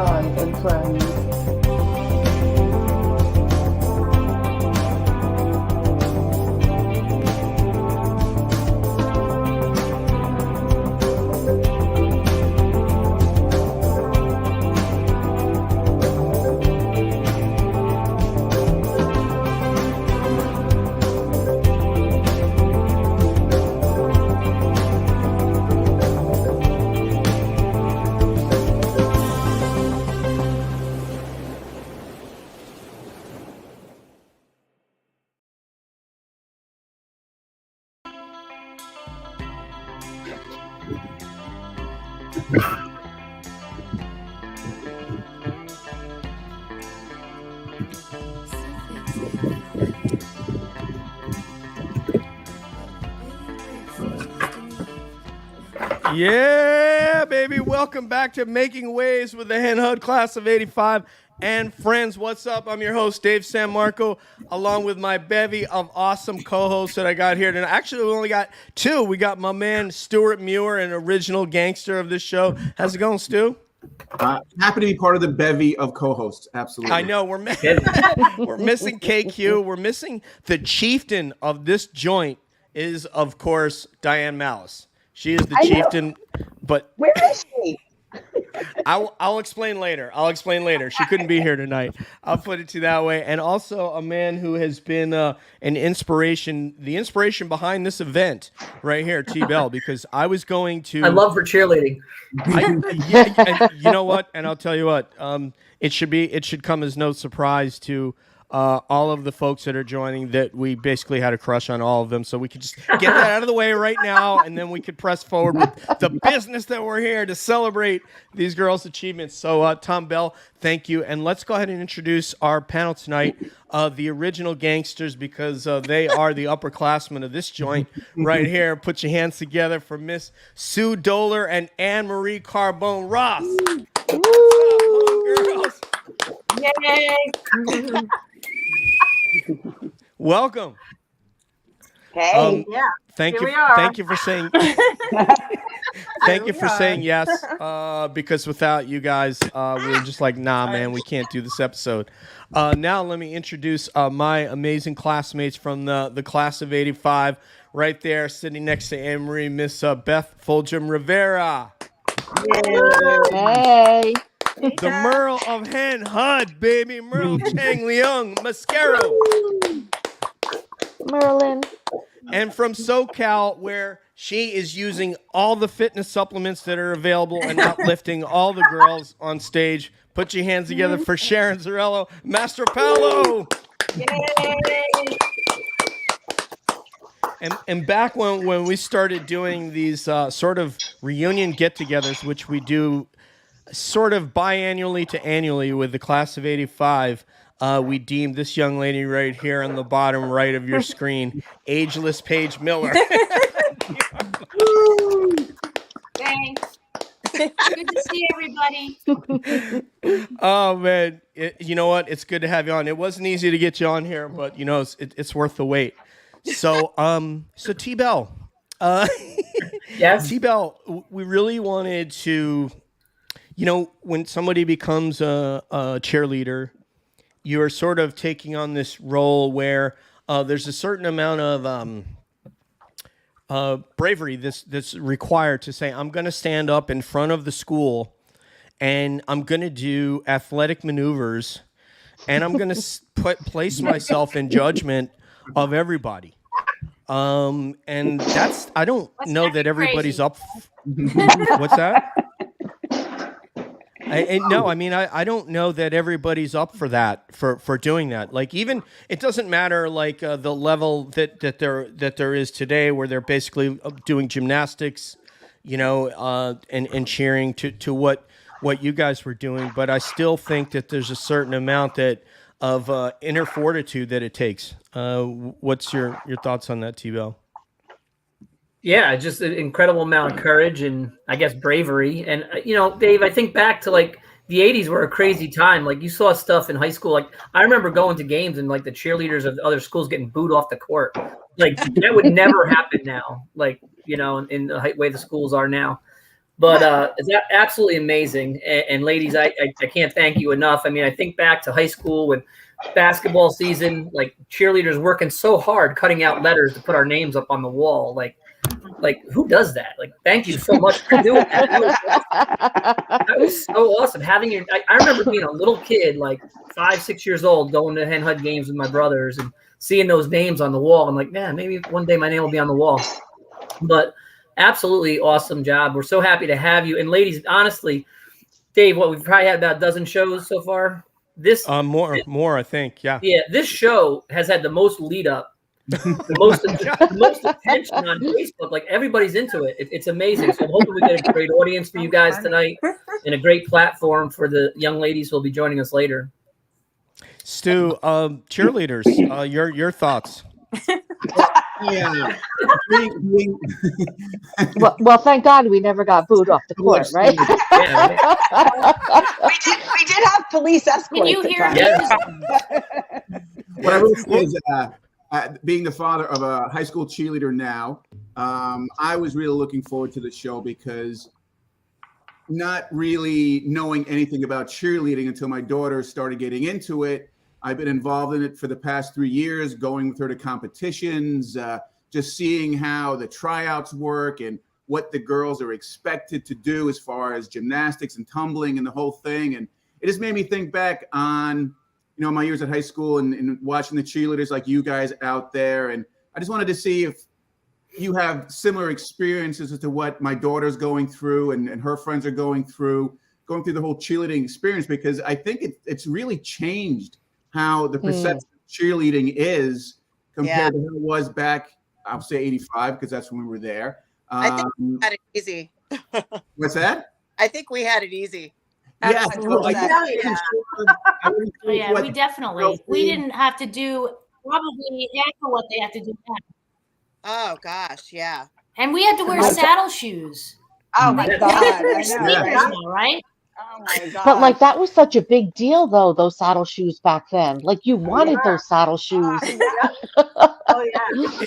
on and friends. Yeah, baby. Welcome back to Making Waves with the Hen Hud class of 85 and friends. What's up? I'm your host, Dave San Marco, along with my bevy of awesome co-hosts that I got here tonight. Actually, we only got two. We got my man, Stuart Muir, an original gangster of this show. How's it going, Stu? Happy to be part of the bevy of co-hosts. Absolutely. I know. We're missing KQ. We're missing the chieftain of this joint is, of course, Diane Malice. She is the chieftain, but where is she? I'll explain later. She couldn't be here tonight. I'll put it to that way. And also a man who has been an inspiration, the inspiration behind this event right here, T-Bell, because I was going to. I love her cheerleading. You know what? And I'll tell you what. It should come as no surprise to all of the folks that are joining that we basically had a crush on all of them. So we could just get that out of the way right now, and then we could press forward with the business that we're here to celebrate these girls' achievements. So Tom Bell, thank you. And let's go ahead and introduce our panel tonight, the original gangsters, because they are the upperclassmen of this joint right here. Put your hands together for Miss Sue Doler and Anne-Marie Carbone Ross. What's up, girls? Yay! Welcome. Hey, Yeah. Thank Here you. we are. Thank you for saying. Thank you for saying yes. Because without you guys, we were just like, nah, man, we can't do this episode. Now let me introduce my amazing classmates from the class of '85. Right there, sitting next to Anne-Marie, Miss Beth Fulgham Rivera. hey. The Merle of Hen Hud, baby. Merle Chang Leung Mascaro. Merlin. And from SoCal, where she is using all the fitness supplements that are available and uplifting all the girls on stage. Put your hands together for Sharon Zarello, Master Paolo. Yay! And back when we started doing these sort of reunion get-togethers, which we do sort of biannually to annually with the class of '85, we deemed this young lady right here on the bottom right of your screen, ageless Paige Miller. Thanks. Good to see everybody. Oh man, you know what? It's good to have you on. It wasn't easy to get you on here, but you know it's worth the wait. So T-Bell, Yes. T-Bell, we really wanted to. You know, when somebody becomes a cheerleader, you're sort of taking on this role where there's a certain amount of bravery that's required to say, I'm going to stand up in front of the school and I'm going to do athletic maneuvers and I'm going to place myself in judgment of everybody. And that's, I don't know that everybody's up. What's that? I don't know that everybody's up for that, for doing that. Like, even it doesn't matter like the level that there is today, where they're basically doing gymnastics, you know, and cheering to what you guys were doing. But I still think that there's a certain amount of inner fortitude that it takes. What's your thoughts on that, T-Bell? Yeah, just an incredible amount of courage and I guess bravery. And, you know, Dave, I think back to like the 80s were a crazy time. Like you saw stuff in high school. Like I remember going to games and like the cheerleaders of other schools getting booed off the court. Like that would never happen now. Like, you know, in the way the schools are now. But it's absolutely amazing. And ladies, I can't thank you enough. I mean, I think back to high school with basketball season, like cheerleaders working so hard, cutting out letters to put our names up on the wall. Like who does that? Like, thank you so much for doing that. That was so awesome. Having your, I remember being a little kid, like 5, 6 years old, going to Hen Hud games with my brothers and seeing those names on the wall. I'm like, man, maybe one day my name will be on the wall. But absolutely awesome job. We're so happy to have you. And ladies, honestly, Dave, we've probably had about a dozen shows so far. This more, I think. Yeah. Yeah, this show has had the most lead up, the most attention on Facebook. Like, everybody's into it. It's amazing. So I'm hoping we get a great audience for you guys tonight and a great platform for the young ladies who will be joining us later. Stu, cheerleaders, your thoughts. Yeah. Well, thank God we never got booed off the court, right? Yeah, We did have police escorts. Can you hear at me? times. What I will say is, being the father of a high school cheerleader now, I was really looking forward to the show because not really knowing anything about cheerleading until my daughter started getting into it. I've been involved in it for the past 3 years, going with her to competitions, just seeing how the tryouts work and what the girls are expected to do as far as gymnastics and tumbling and the whole thing. And it just made me think back on, my years at high school and watching the cheerleaders like you guys out there. And I just wanted to see if you have similar experiences as to what my daughter's going through and her friends are going through the whole cheerleading experience, because I think it's really changed how the perception of cheerleading is compared to how it was back, I'll say 85, because that's when we were there. I think we had it easy. What's that? I think we had it easy. Yeah, Absolutely. We definitely. We didn't have to do probably half of what they have to do now. Oh gosh, yeah. And we had to wear saddle shoes. Oh my God. I know, Sneakers right? now, right? Oh my God. But like that was such a big deal, though, those saddle shoes back then. Like you wanted those saddle shoes. Oh yeah.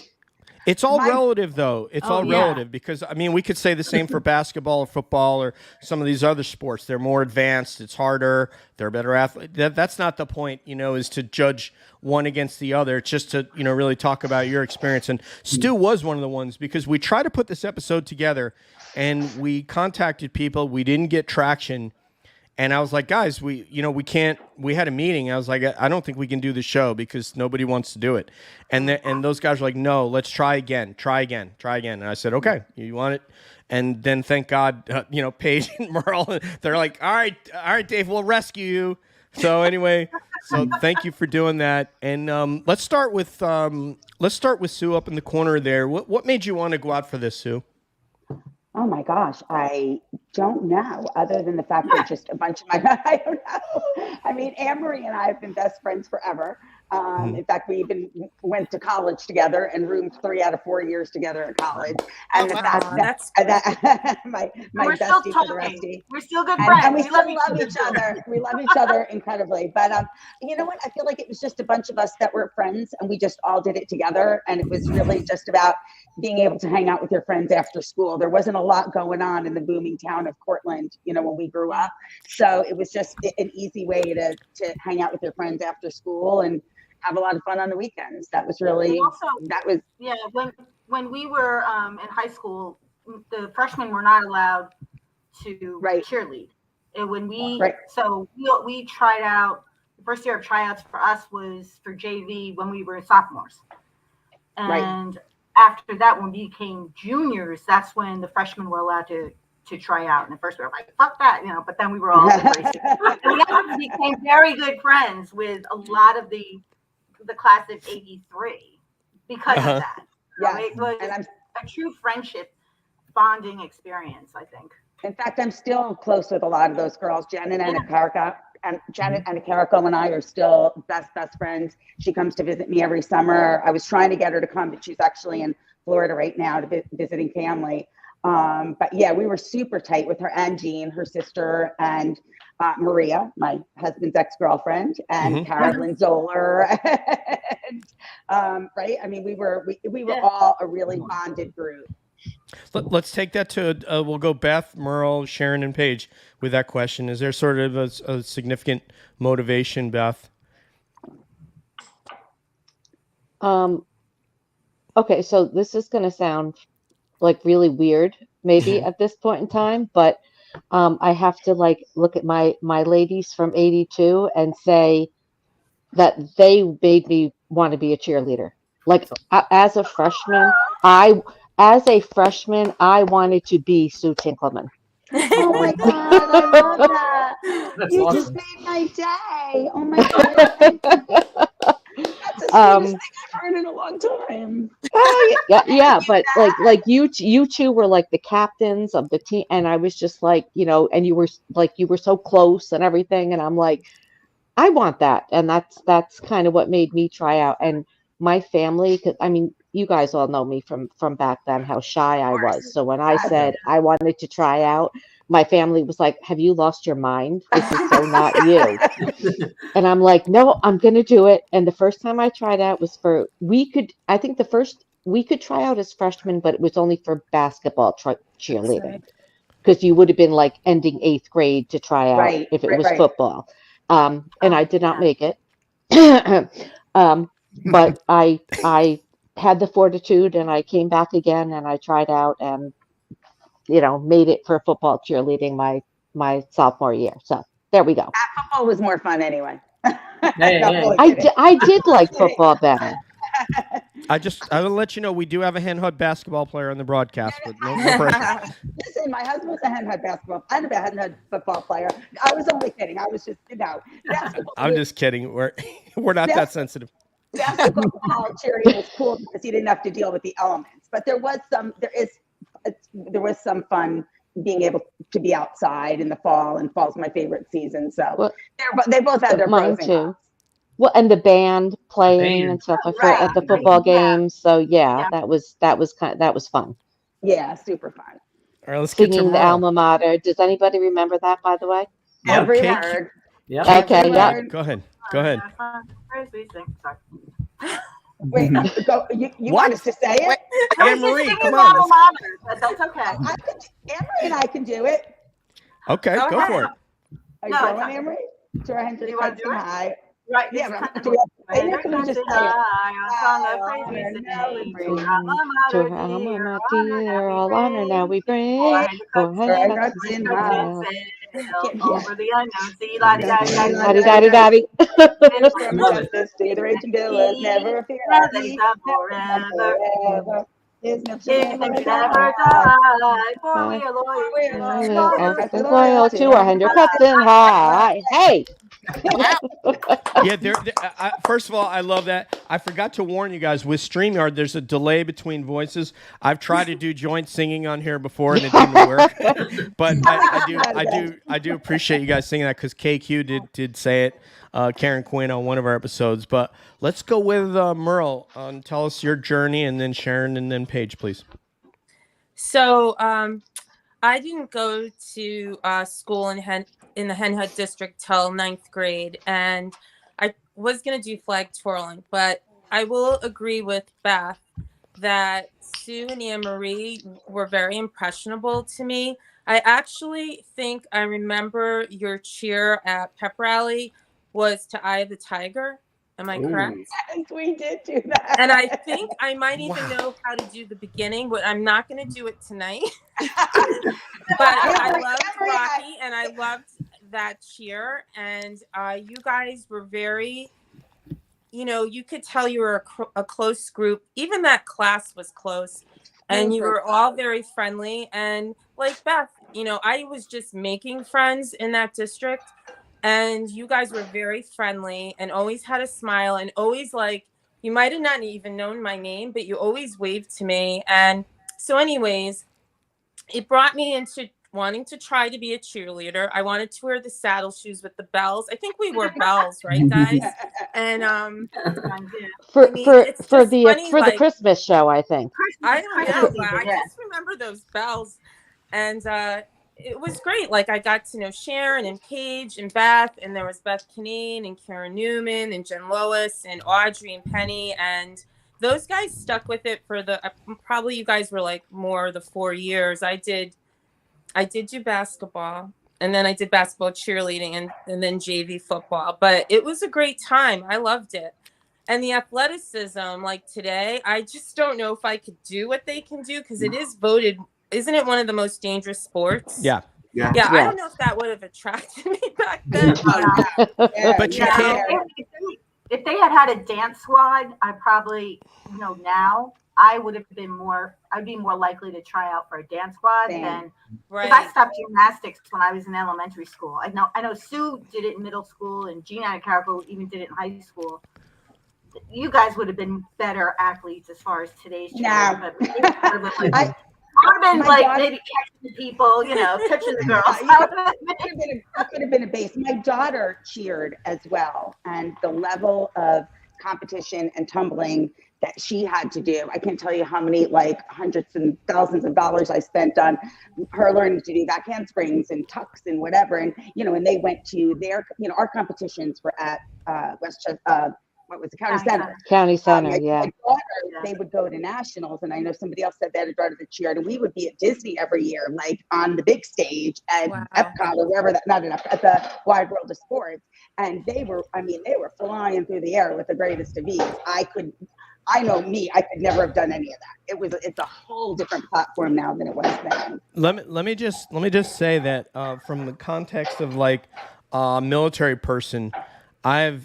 It's all relative, though. It's all yeah. relative because, I mean, we could say the same for basketball or football or some of these other sports. They're more advanced. It's harder. They're better athletes. That's not the point, is to judge one against the other. It's just to, really talk about your experience. And Stu was one of the ones because we tried to put this episode together and we contacted people. We didn't get traction. And I was like, guys, we can't, we had a meeting. I was like, I don't think we can do the show because nobody wants to do it. And those guys were like, no, let's try again. And I said, okay, you want it? And then thank God, Paige and Merle, they're like, all right, Dave, we'll rescue you. So anyway, thank you for doing that. And let's start with Sue up in the corner there. What made you want to go out for this, Sue? Oh my gosh, I don't know, other than the fact that just a bunch of I don't know. I mean, Anne-Marie and I have been best friends forever. In fact, we even went to college together and roomed 3 out of 4 years together at college. And my we're bestie still for the talking. restie. We're still good friends. And we still love each other. We love each other incredibly. But you know what? I feel like it was just a bunch of us that were friends and we just all did it together. And it was really just about being able to hang out with your friends after school. There wasn't a lot going on in the booming town of Cortland, when we grew up. So it was just an easy way to hang out with your friends after school and have a lot of fun on the weekends. That was really, when we were in high school, the freshmen were not allowed to cheerlead. And when we tried out, the first year of tryouts for us was for JV when we were sophomores. And after that, when we became juniors, that's when the freshmen were allowed to try out. And at first we were like, fuck that, but then we were all embracing. We actually became very good friends with a lot of the class of 83 because of that. It was a true friendship bonding experience, I think. In fact, I'm still close with a lot of those girls. Janet Anacarco and I are still best friends. She comes to visit me every summer. I was trying to get her to come, but she's actually in Florida right now visiting family. But yeah, we were super tight with her and Jean, her sister, and Maria, my husband's ex-girlfriend, and Carolyn Zoller. And, I mean, we were all a really bonded group. Let's take that to, we'll go Beth, Merle, Sharon, and Paige with that question. Is there sort of a significant motivation, Beth? Okay, so this is going to sound like really weird, maybe at this point in time, but I have to like look at my ladies from '82 and say that they made me want to be a cheerleader. Like as a freshman, as a freshman, I wanted to be Sue Tinkleman. Oh my God, I love that. You just awesome. made my day. Oh my God. That's the sweetest thing I've heard in a long time. Oh yeah, but like you two were like the captains of the team, and I was just like, and you were so close and everything, and I'm like, I want that, and that's kind of what made me try out. And my family, because I mean, you guys all know me from back then, how shy I was. So when I said I wanted to try out, my family was like, "Have you lost your mind? This is so not you." And I'm like, "No, I'm gonna do it." And the first time I tried out was I think the first we could try out as freshmen, but it was only for basketball cheerleading, because you would have been like ending 8th grade to try out Right, if it right, was right. football. And I did not make it. But I had the fortitude, and I came back again, and I tried out, and made it for football cheerleading my sophomore year. So there we go. Football was more fun anyway. Hey, No, hey. fully I kidding. did like football better. I will let you know we do have a Hen Hud basketball player on the broadcast, but no pressure. Listen, my husband was a Hen Hud basketball. I'm a Hen Hud football player. I was only kidding. I was just, basketball. I'm just kidding. We're not that sensitive. Basketball cheering was cool because you didn't have to deal with the elements. But there was some fun being able to be outside in the fall, and fall's my favorite season. So they both had their Mine pros and too. cons. Well, and the band playing and stuff at the football games. So yeah, that was fun. Yeah, super fun. All right, let's get to Singing the Merle. alma mater. Does anybody remember that, by the way? Every Kate, word. Yeah. Okay, yeah. Go ahead. Wait, you want us to say it? Anne Marie, come on. on. That's okay. Anne Marie and I can do it. Okay, go for it. Are you going, Anne Marie? To our Hendrix You want to do it? high. Right. Yeah, It's but kind do of we have to say it? Can we just say it? To her alma mater, all honor now we bring. For Hang Hendrix in in high. high. Over the unknown sea, la-di-da-di-da-di-da. Daddy. From justice to the raging billows, never fear our heat. Forever. His lips His never lips die. never die, for we are loyal. We're Always loyal to our Hendrix in high. Hey. Yeah, first of all, I love that. I forgot to warn you guys, with StreamYard, there's a delay between voices. I've tried to do joint singing on here before and it didn't work. But I do appreciate you guys singing that, because KQ did say it, Karen Quinn, on one of our episodes. But let's go with Merle. Tell us your journey, and then Sharon, and then Paige, please. So I didn't go to school in the Hen Hud district till 9th grade, and I was going to do flag twirling, but I will agree with Beth that Sue and Anne Marie were very impressionable to me. I actually think I remember your cheer at pep rally was to Eye of the Tiger. Am I correct? Yes, we did do that. And I think I might even know how to do the beginning, but I'm not going to do it tonight. But I loved Rocky, and I loved that cheer. And you guys were very, you could tell you were a close group. Even that class was close. And you were all very friendly. And like Beth, I was just making friends in that district. And you guys were very friendly and always had a smile, and always, like, you might have not even known my name, but you always waved to me. And so anyways, it brought me into wanting to try to be a cheerleader. I wanted to wear the saddle shoes with the bells. I think we wore bells, right, guys? And for the Christmas show, I think. I don't know, but I just remember those bells. And it was great. Like, I got to know Sharon and Paige and Beth, and there was Beth Kinane and Karen Newman and Jen Lois and Audrey and Penny. And those guys stuck with it for probably you guys were like more the 4 years. I did do basketball, and then I did basketball, cheerleading, and then JV football. But it was a great time. I loved it. And the athleticism, like today, I just don't know if I could do what they can do, because it is voted, isn't it one of the most dangerous sports? Yeah. Yeah, I don't know if that would have attracted me back then. But you can't. If they had a dance squad, I probably, now I would have been I'd be more likely to try out for a dance squad than, because I stopped gymnastics when I was in elementary school. I know Sue did it in middle school, and Gina and Carol even did it in high school. You guys would have been better athletes as far as today's children. But I would have been like maybe catching the people, touching the girls. That could have been a base. My daughter cheered as well, and the level of competition and tumbling that she had to do, I can't tell you how many hundreds and thousands of dollars I spent on her learning to do back handsprings and tucks and whatever. And and they went to their our competitions were at Westchester. What was the County Center? County Center, my yeah. daughter, they would go to nationals, and I know somebody else said they had a daughter that cheered, and we would be at Disney every year, on the big stage at Epcot or wherever at the Wide World of Sports, and they were flying through the air with the greatest of ease. I could never have done any of that. It's a whole different platform now than it was then. Let me just say that from the context of a military person, I'm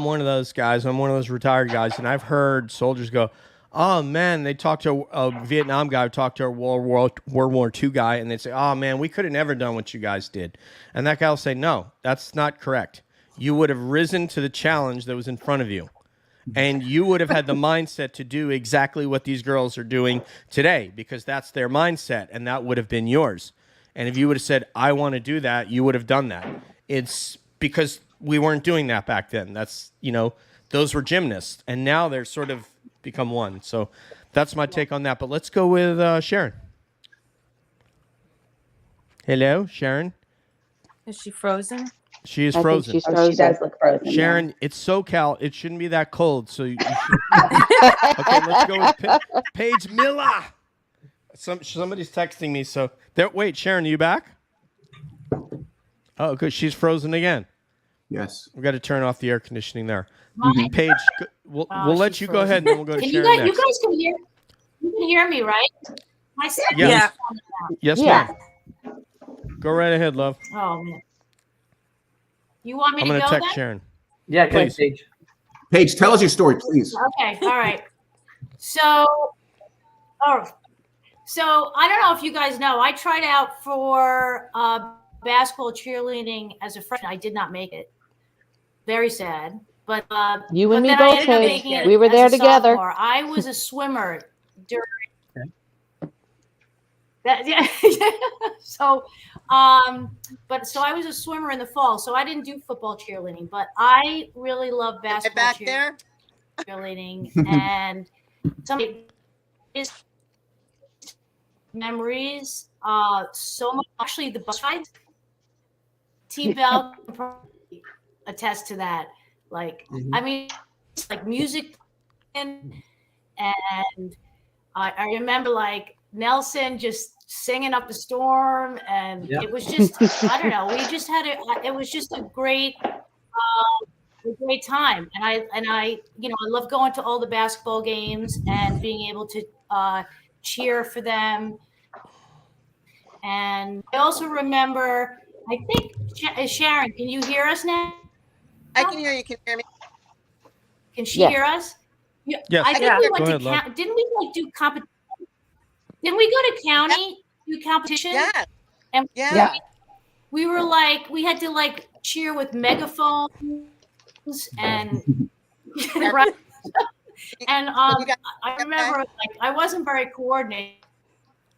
one of those guys. I'm one of those retired guys, and I've heard soldiers go, "Oh man," they talk to a Vietnam guy, talk to a World War II guy, and they say, "Oh man, we could have never done what you guys did," and that guy will say, "No, that's not correct. You would have risen to the challenge that was in front of you, and you would have had the mindset to do exactly what these girls are doing today, because that's their mindset, and that would have been yours. And if you would have said, 'I want to do that,' you would have done that. It's because we weren't doing that back then. That's, those were gymnasts, and now they're sort of become one." So that's my take on that. But let's go with Sharon. Hello, Sharon. Is she frozen? She is frozen. She's frozen. She does look frozen. Sharon, yeah. It's SoCal. It shouldn't be that cold. So you should... Okay, let's go with Paige Miller. Somebody's texting me. So wait, Sharon, are you back? Oh, good. She's frozen again. Yes. We've got to turn off the air conditioning there. Mm-hmm. Paige, we'll let you go ahead, and then we'll go to Sharon next. You guys can hear me, right? My Yes. Yes, yeah. ma'am. Go right ahead, love. Oh man. You want me I'm to going go to text then? Sharon. Yeah, please. Paige. Paige, tell us your story, please. Okay, all right. So I don't know if you guys know, I tried out for basketball cheerleading as a freshman. I did not make it. Very sad. But you and me then both, I ended up Paige. making it We were as there a together. sophomore. I was a swimmer during that. Yeah. So I was a swimmer in the fall. So I didn't do football cheerleading, but I really love basketball cheerleading and some memories. So much. Actually, the bus rides. T-Bell can probably attest to that. I mean, it's like music, and I remember Nelson just singing up a storm, and it was just I don't know. We just had it was just a great time, and I I love going to all the basketball games and being able to cheer for them. And I also remember, I think Sharon, can you hear us now? I can hear you. Can you hear me? Can she hear us? Yes. I think we went Go to ahead, didn't we do competition? Didn't we go to county do competition? Yeah. And we were we had to cheer with megaphones and right. And I remember I wasn't very coordinated,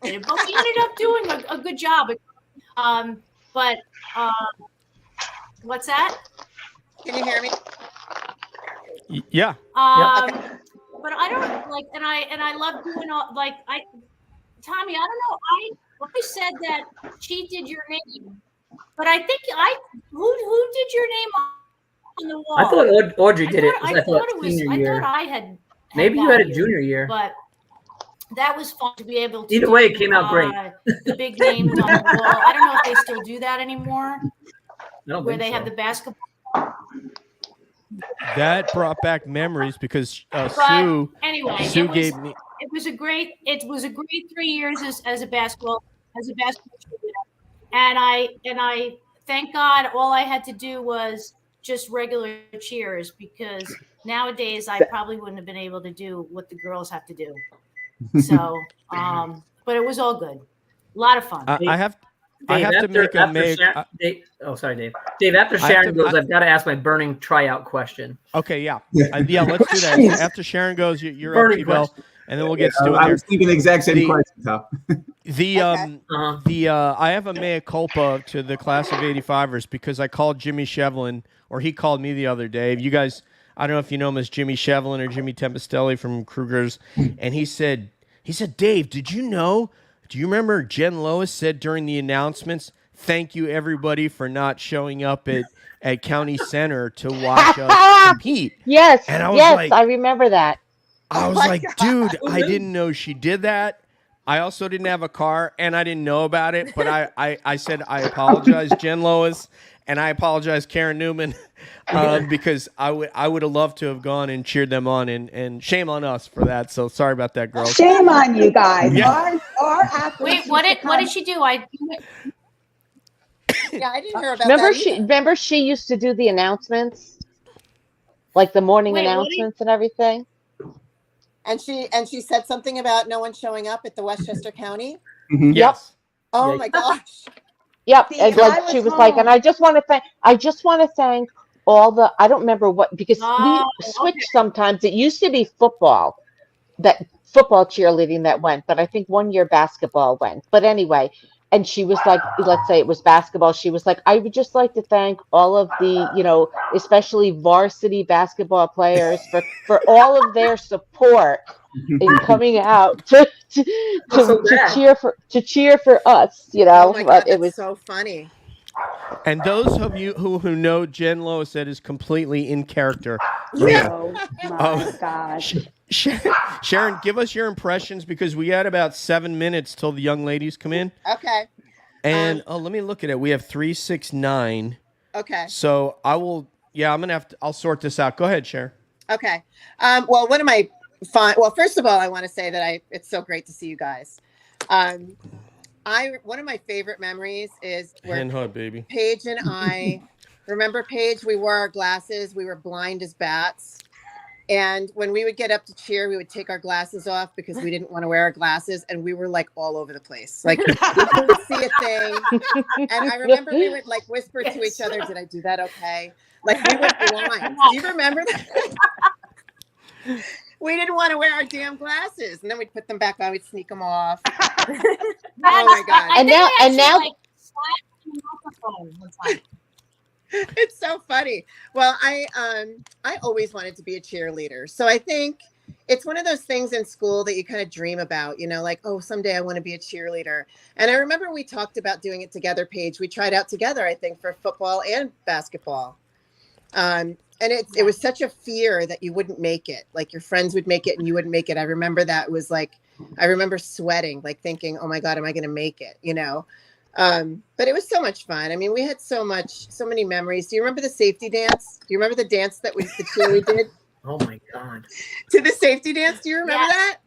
but we ended up doing a good job. But what's that? Can you hear me? Yeah. But I don't and I love doing all Tommy, I don't know. I said that she did your name, but I think who did your name on the wall? I thought Audrey did it. I thought I had Maybe you had a value, junior year. but that was fun to be able to. Either way, it came out great. The big names on the wall. I don't know if they still do that anymore, where they so. have the basketball. That brought back memories because But anyway, Sue gave me. It was a great 3 years as a basketball cheerleader, and I thank God all I had to do was just regular cheers, because nowadays I probably wouldn't have been able to do what the girls have to do. So, but it was all good, a lot of fun. I have to make a Dave, sorry, Dave. Dave, after Sharon goes, I've got to ask my burning tryout question. Okay, yeah, let's do that. After Sharon goes, you're burning up, Bell, and then we'll get Stu in I there. was thinking the exact same question, Tom. I have a mea culpa to the class of 85ers because I called Jimmy Shevlin, or he called me the other day. You guys, I don't know if you know him as Jimmy Shevlin or Jimmy Tempestelli from Kruger's, and he said, Dave, do you remember Jen Lois said during the announcements, thank you everybody for not showing up at County Center to watch us compete. Yes, and I was like, I remember that. I was like, dude, I didn't know she did that. I also didn't have a car, and I didn't know about it. But I said I apologize, Jen Lois, and I apologize, Karen Newman, because I would have loved to have gone and cheered them on, and shame on us for that. So sorry about that, girls. Shame on you guys. Yeah. Our athletes. Wait, what did she do? Yeah, I didn't hear about that. Remember she used to do the announcements, like the morning announcements and everything. And she said something about no one showing up at the Westchester County. Mm-hmm. Yes. Oh my gosh. Yep. See, And like she was like, and I just want to thank all the, I don't remember what, because we switch sometimes. It used to be football cheerleading that went, but I think one year basketball went. But anyway, and she was like, let's say it was basketball. She was like, I would just like to thank all of the, especially varsity basketball players for all of their support in coming out to cheer for us, Oh my God, it was so funny. And those of you who know Jen Lois said is completely in character. Yeah. Oh my gosh. Sharon, give us your impressions because we had about 7 minutes till the young ladies come in. Okay. And let me look at it. We have 369. Okay. So I'll sort this out. Go ahead, Sharon. Okay. Well, one of my well, first of all, I want to say that it's so great to see you guys. One of my favorite memories is where Hen Hud, baby. Paige and I remember Paige, we wore our glasses, we were blind as bats. And when we would get up to cheer, we would take our glasses off because we didn't want to wear our glasses, and we were like all over the place. Like we couldn't see a thing. And I remember we would like whisper to each other, "Did I do that okay?" Like we were blind. Do you remember that? We didn't want to wear our damn glasses, and then we'd put them back on. We'd sneak them off. Oh my God! And now. It's so funny. Well, I always wanted to be a cheerleader. So I think it's one of those things in school that you kind of dream about, like, oh, someday I want to be a cheerleader. And I remember we talked about doing it together, Paige. We tried out together, I think, for football and basketball. And it was such a fear that you wouldn't make it. Like your friends would make it and you wouldn't make it. I remember that was like, I remember sweating, like thinking, oh my God, am I going to make it? But it was so much fun. I mean, we had so many memories. Do you remember the safety dance? Do you remember the dance that the two we did? Oh my God. To the safety dance. Do you remember that?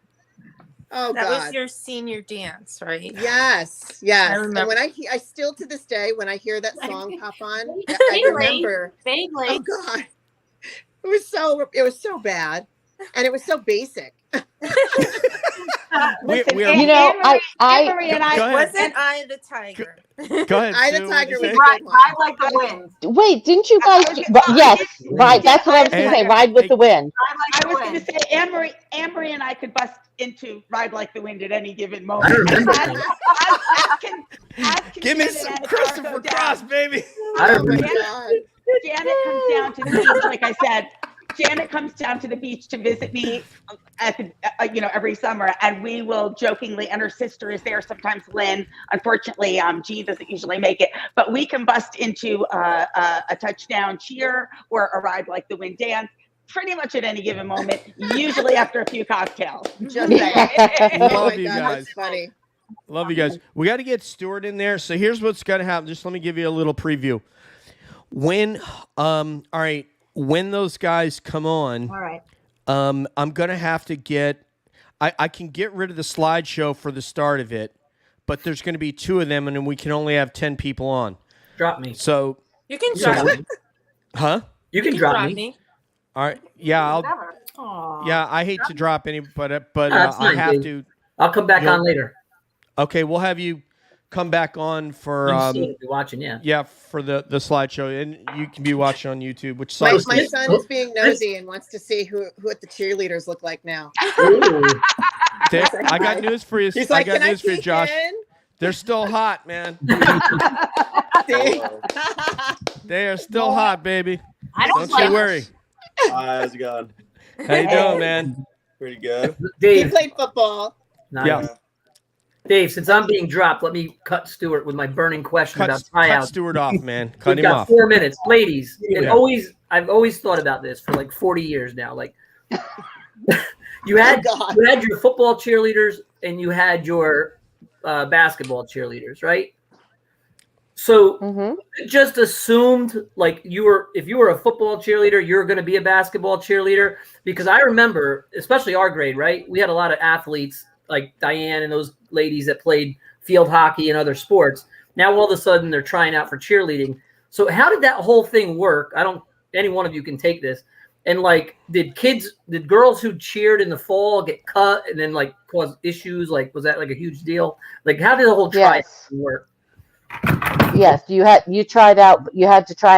Oh, that God. was your senior dance, right? Yes. I remember. And when I still to this day, when I hear that song pop on, I remember. Vaguely. Oh God. It was so bad. And it was so basic. Listen, I Anne-Marie and I wasn't I the tiger. Go ahead. I the Sue, tiger what'd you was say? Ride like the wind. Wait, didn't you guys? Yes, right. That's what I was going to say. Ride with the wind. I was going to say Anne-Marie and I could bust into Ride Like the Wind at any given moment. I remember Give me some Christopher Cross, baby. I Oh my remember. God. Janet comes down to the beach, like I said. Janet comes down to the beach to visit me every summer, and we will jokingly, and her sister is there sometimes, Lynn. Unfortunately, Jean doesn't usually make it, but we can bust into a touchdown cheer or a Ride Like the Wind dance. pretty much at any given moment, usually after a few cocktails. Just saying. Love my you God, guys. that's funny. Love you guys. We got to get Stuart in there. So here's what's going to happen. Just let me give you a little preview. When, all right, when those guys come on, All right. I'm going to have to get, I can get rid of the slideshow for the start of it, but there's going to be 2 of them, and then we can only have 10 people on. Drop me. So, You can drop me. huh? You can drop me. All right. Yeah, Whatever. I hate to drop any, but That's I fine, have Dave. to. I'll come back on later. Okay, we'll have you come back on for I'm still watching, yeah. yeah, for the slideshow, and you can be watching on YouTube, which My sucks. son is being nosy and wants to see who what the cheerleaders look like now. Dave, I got news for you. He's like, I got "Can I news for you, peek Josh. in?" They're still hot, man. See? They are still hot, baby. I don't you worry. Hi, how's it going? How you doing, man? Pretty good. He Dave, played football. nice. Yeah. Dave, since I'm being dropped, let me cut Stuart with my burning question about Cut tryouts. Stewart off, man. Cut We've him got off. 4 minutes, ladies. And Yeah. I've always thought about this for like 40 years now. Like, you had God. your football cheerleaders and you had your basketball cheerleaders, right? So just assumed like if you were a football cheerleader, you're going to be a basketball cheerleader, because I remember, especially our grade, right? We had a lot of athletes like Diane and those ladies that played field hockey and other sports. Now all of a sudden they're trying out for cheerleading. So how did that whole thing work? Any one of you can take this. And like, did girls who cheered in the fall get cut and then like cause issues? Like, was that like a huge deal? Like, how did the whole tryout work? Yes, you had to try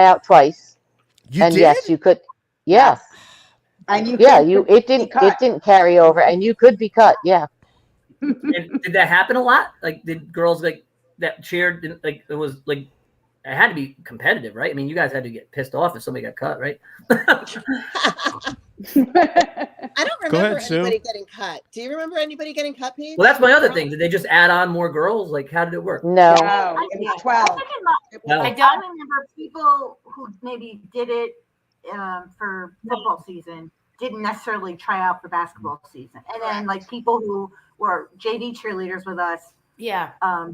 out twice. You and did? yes, you could. Yeah. And you it didn't carry over, and you could be cut. Yeah. And did that happen a lot? Like, did girls like that cheered? Like, it was like, it had to be competitive, right? I mean, you guys had to get pissed off if somebody got cut, right? I don't remember ahead, Sue. anybody getting cut. Do you remember anybody getting cut, Pete? Well, that's my other thing. Did they just add on more girls? Like, how did it work? No. No, it was 12. No. I remember people who maybe did it for football season didn't necessarily try out for basketball season, and then like people who were JV cheerleaders with us, Yeah.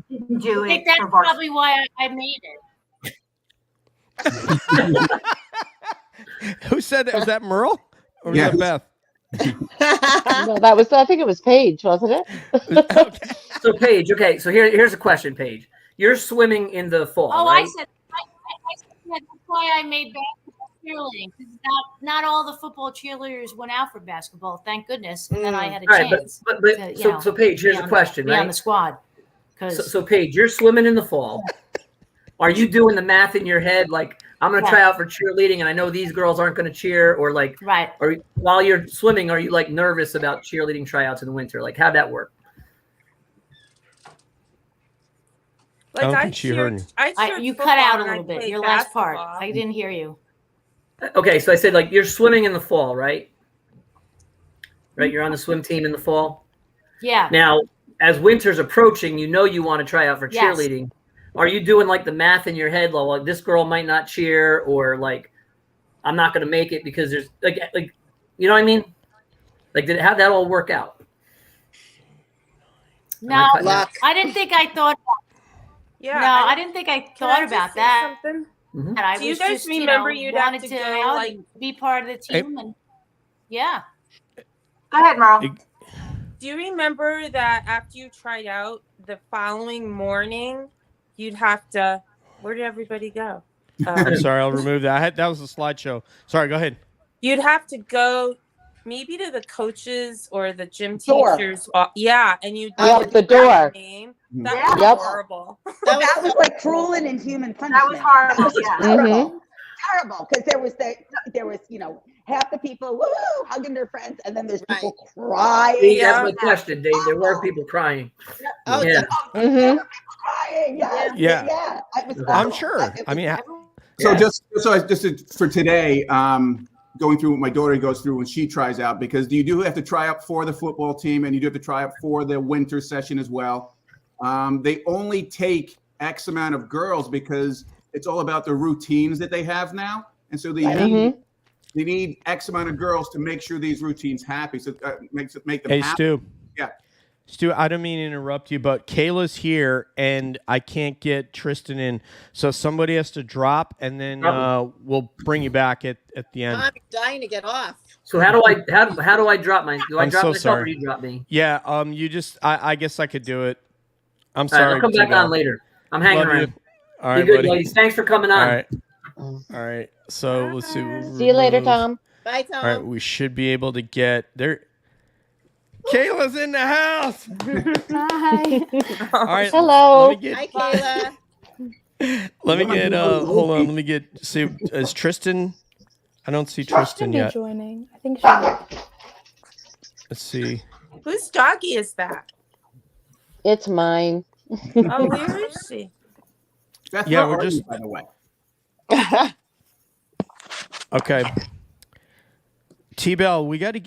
didn't do I it think that's for varsity. probably why I made it. Who said that? Was that Merle? Or was Yeah. that Beth? No, I think it was Paige, wasn't it? So Paige, okay. So here's a question, Paige. You're swimming in the fall. Oh, right? I said that's why I made basketball cheerleading, because not all the football cheerleaders went out for basketball, thank goodness. And then I had a All right, chance. so Paige, here's a question, be on right? the squad. So Paige, you're swimming in the fall. Are you doing the math in your head like, I'm going to try out for cheerleading and I know these girls aren't going to cheer, or like, right? Or while you're swimming, are you like nervous about cheerleading tryouts in the winter? Like, how'd that work? I don't think she heard you. You cut out a little bit. Your last part. I didn't hear you. Okay, so I said like you're swimming in the fall, right? Right, you're on the swim team in the fall. Yeah. Now, as winter's approaching, you know you want to try out for Yes. cheerleading. Are you doing like the math in your head, like this girl might not cheer, or like I'm not going to make it because there's like you know what I mean? Like, how'd that all work out? No, Luck. I didn't think I thought. Yeah. No, I didn't think I Can thought I just about say that. something? And I Do you was guys just, remember you'd have wanted to to go, hang out like- and be part of the team, and yeah. Go ahead, Merle. Do you remember that after you tried out, the following morning, you'd have to? Where did everybody go? I'm sorry, I'll remove that. That was a slideshow. Sorry, go ahead. You'd have to go maybe to the coaches or the gym Door. teachers. Yeah, and you Yep, the door. name. Mhm. That Yeah. was Yep. horrible. That was like cruel and inhuman punishment. That was horrible. Yeah. Terrible. Terrible. Because there was, half the people, woo, hugging their friends, and then there's people crying. See, Yeah. that's my question, Dave. There were people crying. Oh, Yeah. There were people crying. Yes. Yeah. It was I'm awful. sure. It I mean, So just for today, going through what my daughter goes through when she tries out, because you do have to try out for the football team and you do have to try out for the winter session as well. They only take X amount of girls because it's all about the routines that they have now, and so they need they need X amount of girls to make sure these routines happy. So make them Hey, happy. Stu. Yeah. Stu, I don't mean to interrupt you, but Kayla's here, and I can't get Tristan in. So somebody has to drop, and then we'll bring you back at the end. I'm dying to get off. So how do I drop mine? Do I I'm drop so myself sorry. or you drop me? Yeah, you just I guess I could do it. I'm All right, sorry. I'll come back T-Bell. on later. I'm hanging Love around. you. All Be right, good, buddy. ladies. Thanks for coming on. All right. So let's see. We'll See you later, remove- Tom. Bye, Tom. All right, we should be able to get there. Kayla's in the house. Hi. All right. Hello. Let me Hi, get. Kayla. Let me get. Hold on. Let me get. See, is Tristan? I don't see Tristan yet. Joining. I think she. Let's see. Whose doggy is that? It's mine. Oh, where is she? That's Yeah, not we're Artie, just- by the way. Okay. T-Bell, we're gonna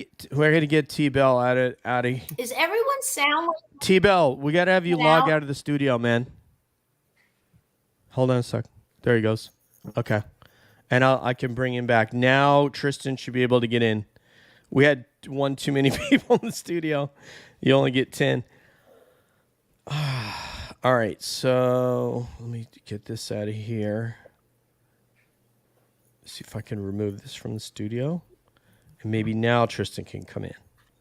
get T-Bell out of Is everyone sound like T-Bell, we gotta have you log Now? out of the studio, man. Hold on a sec. There he goes. Okay. And I can bring him back. Now Tristan should be able to get in. We had one too many people in the studio. You only get 10. All right, so let me get this out of here. See if I can remove this from the studio. And maybe now Tristan can come in.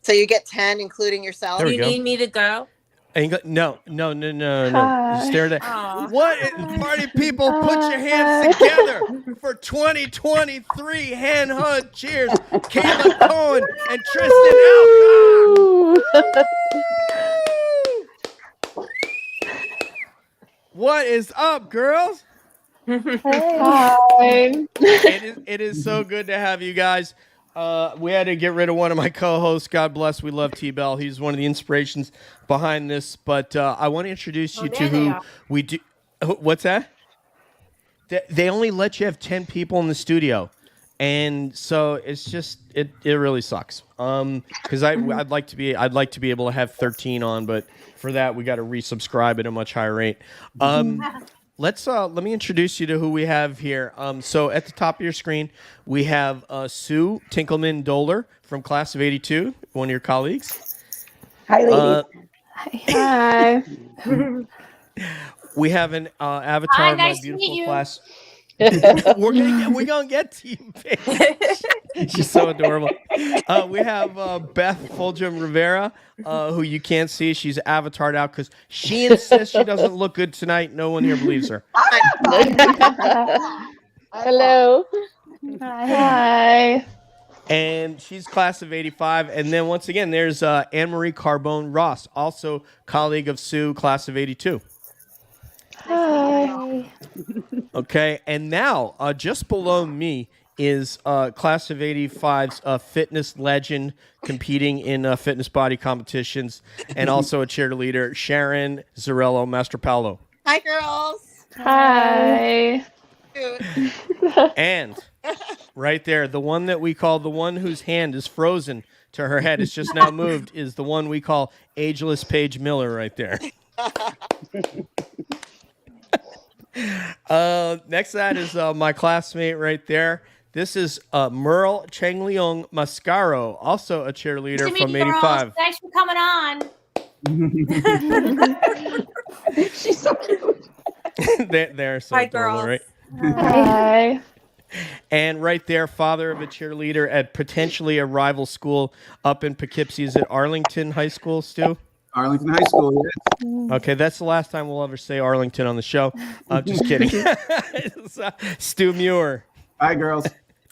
So you get 10, including yourself. There Do we you go. need me to go? And no. Hi. Stare at that. Aw. What? Party people, put your hands together for 2023 Hen Hud Cheers. Kayla Cohen and Tristan Alcock. What is up, girls? Hi. It is so good to have you guys. We had to get rid of one of my co-hosts. God bless. We love T-Bell. He's one of the inspirations behind this. But I want to introduce you to there they who are. we do. What's that? They only let you have 10 people in the studio. And so it's just it really sucks. Because I'd like to be able to have 13 on, but for that we got to resubscribe at a much higher rate. Let me introduce you to who we have here. So at the top of your screen, we have Sue Tinkleman Doler from class of '82, one of your colleagues. Hi, ladies. Hi. We have an avatar Hi, of my nice to meet beautiful you. class. We're gonna get to you, bitch. She's so adorable. We have Beth Fulgham Rivera, who you can't see. She's avatared out because she insists she doesn't look good tonight. No one here believes her. Hello. Hi. And she's class of '85. And then once again, there's Anne-Marie Carbone Ross, also colleague of Sue, class of '82. Hi. Okay, and now just below me is class of '85's fitness legend competing in fitness body competitions, and also a cheerleader, Sharon Zarello Mastropalo. Hi, girls. Hi. And right there, the one that we call the one whose hand is frozen to her head, it's just now moved, is the one we call ageless Paige Miller right there. Next to that is my classmate right there. This is Merle Changleong Mascaro, also a cheerleader Nice to from meet you, girls. '85. Thanks for coming on. She's so cute. They're so Hi, adorable, girls. right? Hi. And right there, father of a cheerleader at potentially a rival school up in Poughkeepsie. Is it Arlington High School, Stu? Arlington High School, yes. Okay, that's the last time we'll ever say Arlington on the show. I'm just kidding. It's, Stu Muir. Hi, girls.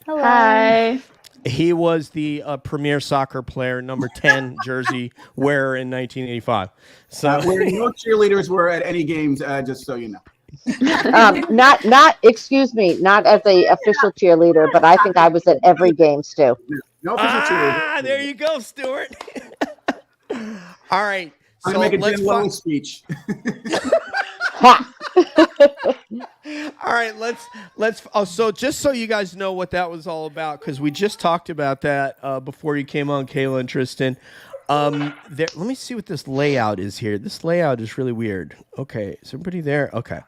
Hello. Hi. He was the premier soccer player, number 10 jersey wearer in 1985. So Where no cheerleaders were at any games, just so you know. Excuse me, not as a official cheerleader, but I think I was at every game, Stu. No official cheerleaders. there you go, Stuart. All right. I'm So going to make a let's Jen Long speech. Ha! All right, let's. Oh, so just so you guys know what that was all about, because we just talked about that before you came on, Kayla and Tristan. Let me see what this layout is here. This layout is really weird. Okay, is everybody there? Okay.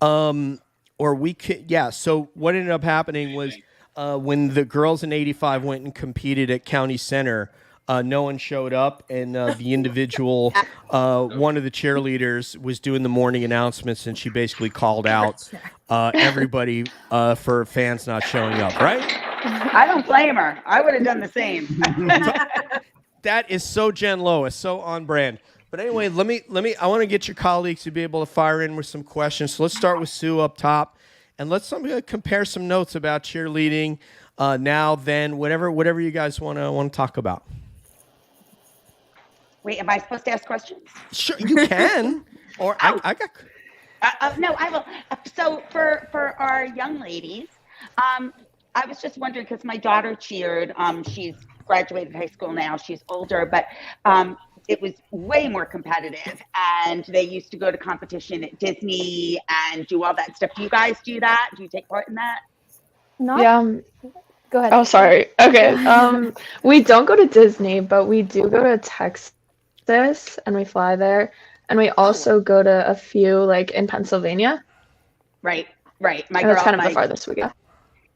Or we could, yeah. So what ended up happening was when the girls in '85 went and competed at County Center, no one showed up, and the individual, one of the cheerleaders, was doing the morning announcements, and she basically called out everybody for fans not showing up. Right? I don't blame her. I would have done the same. That is so Jen Lois, so on brand. But anyway, let me. I want to get your colleagues to be able to fire in with some questions. So let's start with Sue up top, and let's compare some notes about cheerleading now, then, whatever you guys want to talk about. Wait, am I supposed to ask questions? Sure, you can. Or I got. No, I will. So for our young ladies, I was just wondering because my daughter cheered. She's graduated high school now. She's older, but it was way more competitive. And they used to go to competition at Disney and do all that stuff. Do you guys do that? Do you take part in that? Go ahead. Oh, sorry. Okay. We don't go to Disney, but we do go to Texas, and we fly there, and we also go to a few like in Pennsylvania. Right. That's kind of the farthest we go.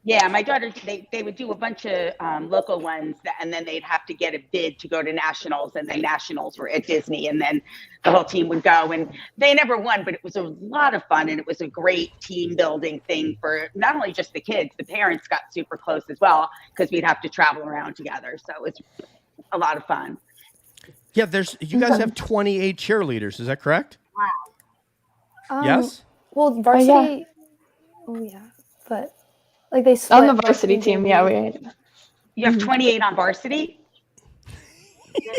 Yeah, my daughter, they would do a bunch of local ones, and then they'd have to get a bid to go to nationals, and then nationals were at Disney, and then the whole team would go, and they never won, but it was a lot of fun, and it was a great team building thing for not only just the kids, the parents got super close as well, because we'd have to travel around together, so it's a lot of fun. Yeah, you guys have 28 cheerleaders, is that correct? Wow. Yes? Well, varsity. Oh, yeah. But like they split on the varsity team, yeah, you have 28 on varsity?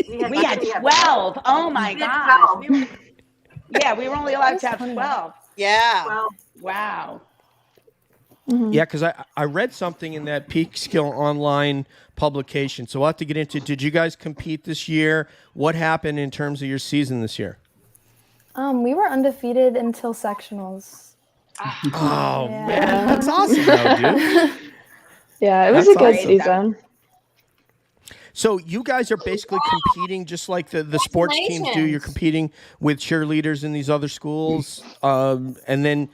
We had 12. Oh my gosh. We were only allowed to have 12. Yeah. 12. Wow. Mm-hmm. Yeah, because I read something in that Peak Skill Online publication. So I'll have to get into, did you guys compete this year? What happened in terms of your season this year? We were undefeated until sectionals. Oh, yeah. Man, that's awesome, though, dude. Yeah, it was a good season. So you guys are basically competing just like the sports teams do. You're competing with cheerleaders in these other schools. And then,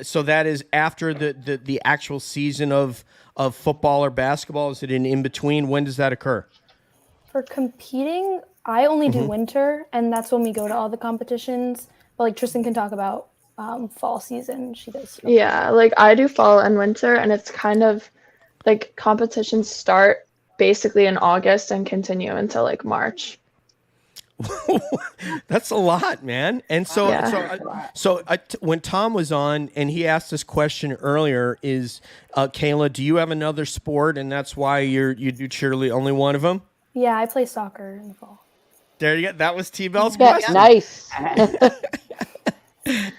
so that is after the actual season of football or basketball? Is it in between? When does that occur? For competing, I only do winter, and that's when we go to all the competitions. But like Tristan can talk about fall season. She does. Yeah, like I do fall and winter, and it's kind of like competitions start basically in August and continue until like March. That's a lot, man. And so, when Tom was on and he asked this question earlier, is Kayla, do you have another sport, and that's why you do cheerleading? Only one of them? Yeah, I play soccer in the fall. There you go. That was T-Bell's question. Nice.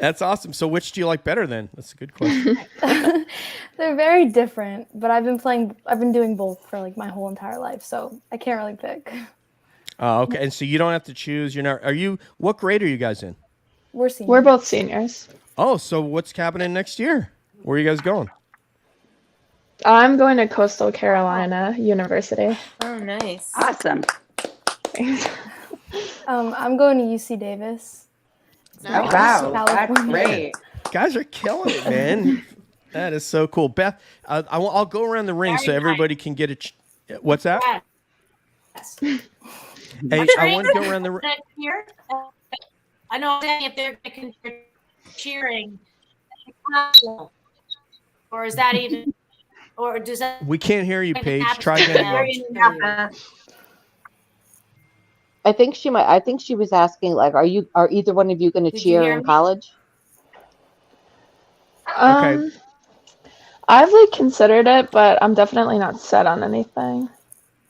That's awesome. So which do you like better then? That's a good question. They're very different, but I've been doing both for like my whole entire life, so I can't really pick. Oh, okay. And so you don't have to choose. What grade are you guys in? We're seniors. We're both seniors. Oh, so what's happening next year? Where are you guys going? I'm going to Coastal Carolina University. Oh, nice. Awesome. I'm going to UC Davis. Oh, wow. That's great. Guys are killing it, man. That is so cool. Beth, I'll go around the ring so everybody can get a... What's that? Yes. Hey, I want to go around the ring. I know if they're cheering, or is that even, or does that? We can't hear you, Paige. Try again. I think she was asking, like, are either one of you going to cheer in college? Okay. I've like considered it, but I'm definitely not set on anything.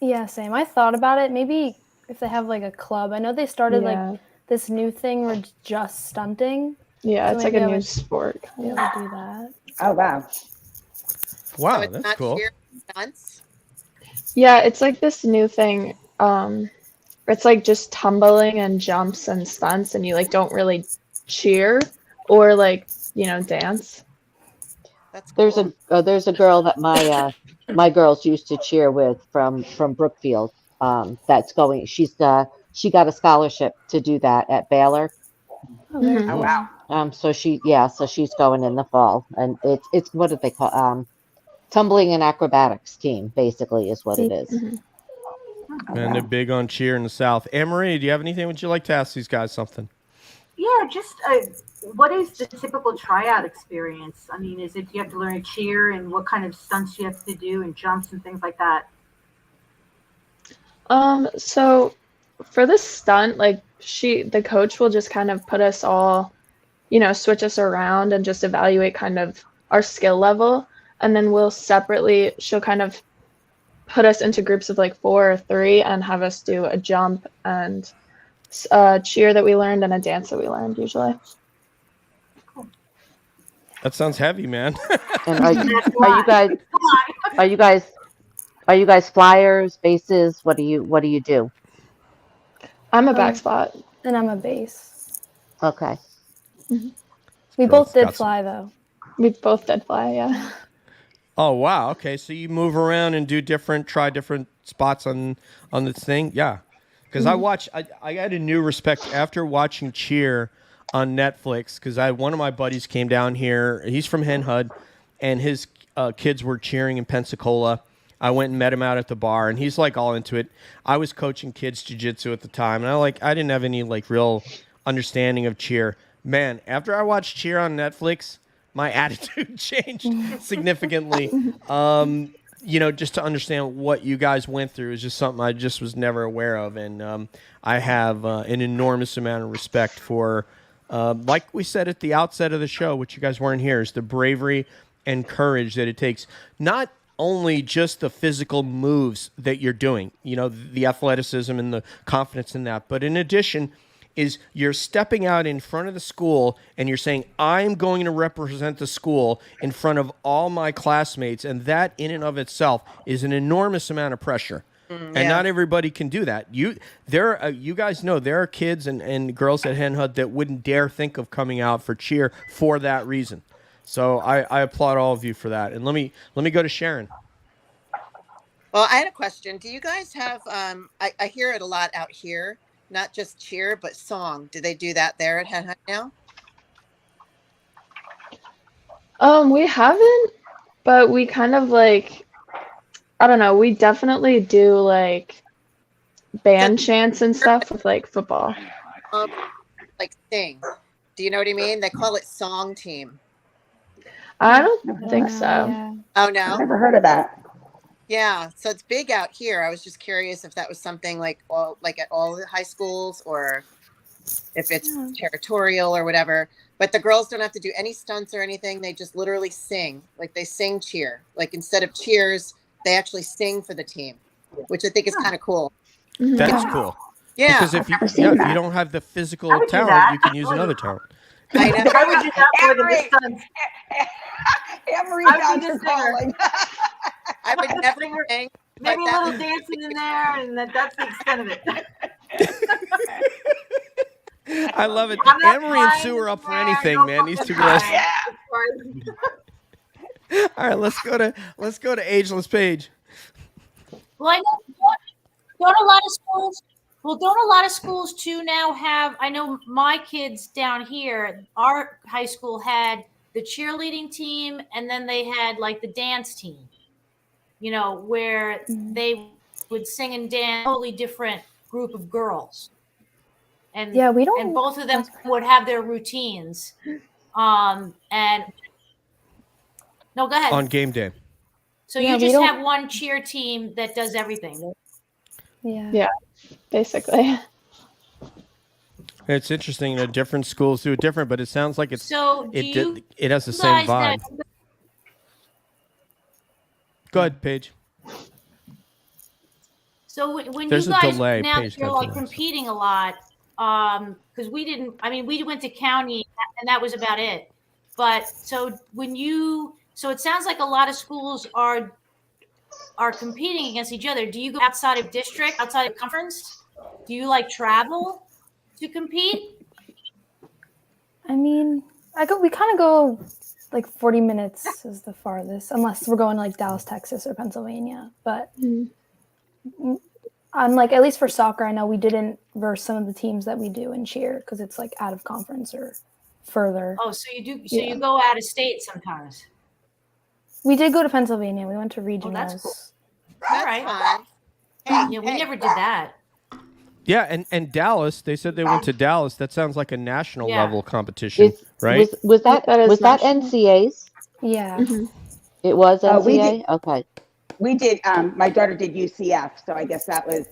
Yeah, same. I thought about it. Maybe if they have like a club. I know they started like this new thing where it's just stunting. Yeah, so it's like a new sport. Yeah, do that. Oh wow. Wow, so that's cool. Stunts? Yeah, it's like this new thing. It's like just tumbling and jumps and stunts, and you like don't really cheer or like dance. That's cool. There's a girl that my girls used to cheer with from Brookfield. That's going. She got a scholarship to do that at Baylor. Oh wow. So she's going in the fall, and it's what do they call tumbling and acrobatics team, basically, is what it is. And they're big on cheer in the South. Anne-Marie, do you have anything? Would you like to ask these guys something? Yeah, just what is the typical tryout experience? I mean, is it you have to learn a cheer and what kind of stunts you have to do and jumps and things like that? So for this stunt, like the coach will just kind of put us all, switch us around and just evaluate kind of our skill level. And then she'll kind of put us into groups of like 4 or 3 and have us do a jump and a cheer that we learned and a dance that we learned usually. That sounds heavy, man. And are you guys flyers, bases? What do you do? I'm a back spot. And I'm a base. Okay. We both did fly though. We both did fly, yeah. Oh wow. Okay, so you move around and try different spots on this thing. Yeah, because I got a new respect after watching Cheer on Netflix. Because one of my buddies came down here. He's from Hen Hud, and his kids were cheering in Pensacola. I went and met him out at the bar, and he's like all into it. I was coaching kids jiu-jitsu at the time, and I didn't have any like real understanding of cheer. Man, after I watched Cheer on Netflix, my attitude changed significantly. Just to understand what you guys went through is just something I just was never aware of, and I have an enormous amount of respect for, like we said at the outset of the show, which you guys weren't here, is the bravery and courage that it takes. Not only just the physical moves that you're doing, the athleticism and the confidence in that, but in addition is you're stepping out in front of the school and you're saying, I'm going to represent the school in front of all my classmates. And that in and of itself is an enormous amount of pressure. And not everybody can do that. You guys know there are kids and girls at Hen Hud that wouldn't dare think of coming out for cheer for that reason. So I applaud all of you for that. And let me go to Sharon. Well, I had a question. Do you guys have, I hear it a lot out here, not just cheer, but song. Do they do that there at Hen Hud now? We haven't, but we kind of like, I don't know, we definitely do like band chants and stuff with like football. Like sing. Do you know what I mean? They call it song team. I don't think so. Yeah. Oh, no? I've never heard of that. Yeah, so it's big out here. I was just curious if that was something like at all the high schools or if it's territorial or whatever. But the girls don't have to do any stunts or anything. They just literally sing. Like they sing cheer. Like instead of cheers, they actually sing for the team, which I think is kind of cool. That's cool. Yeah. Because if you don't have the physical talent, you can use another talent. I know. I would do that more than the stunts. Anne-Marie I would found be her the singer. calling. I would never sing. Maybe a little dancing in there, and that's the extent of it. I love it. I'm not Anne-Marie and crying Sue are up for in there, anything, no man. These two fucking girls. crying. All right, let's go to Ageless Paige. Well, I know don't a lot of schools. Well, don't a lot of schools too now have? I know my kids down here. Our high school had the cheerleading team, and then they had like the dance team. Where they would sing and dance. Totally different group of girls. And yeah, we don't. And both of them would have their routines. And no, go ahead. On game day. So Yeah, you just have one cheer team that does everything. Yeah, basically. It's interesting. Different schools do it different, but it sounds like it's it has the same vibe. Go ahead, Paige. So when There's you a guys delay. now Paige you're got like delays. competing a lot, because we went to county and that was about it. But so it sounds like a lot of schools are competing against each other. Do you go outside of district, outside of conference? Do you like travel to compete? I mean, we kind of go like 40 minutes is the farthest, unless we're going to like Dallas, Texas or Pennsylvania. But I'm like, at least for soccer, I know we didn't verse some of the teams that we do in cheer because it's like out of conference or further. Oh, so you do. So you go out of state sometimes. We did go to Pennsylvania. We went to regionals. Oh, that's cool. That's All right. fun. Yeah, we never did that. Yeah, and Dallas, they said they went to Dallas. That sounds like a national Yeah. level competition, right? Was that That is national. NCAs? Yeah. Mhm. It was We NCA? did. Okay. We did. My daughter did UCF, so I guess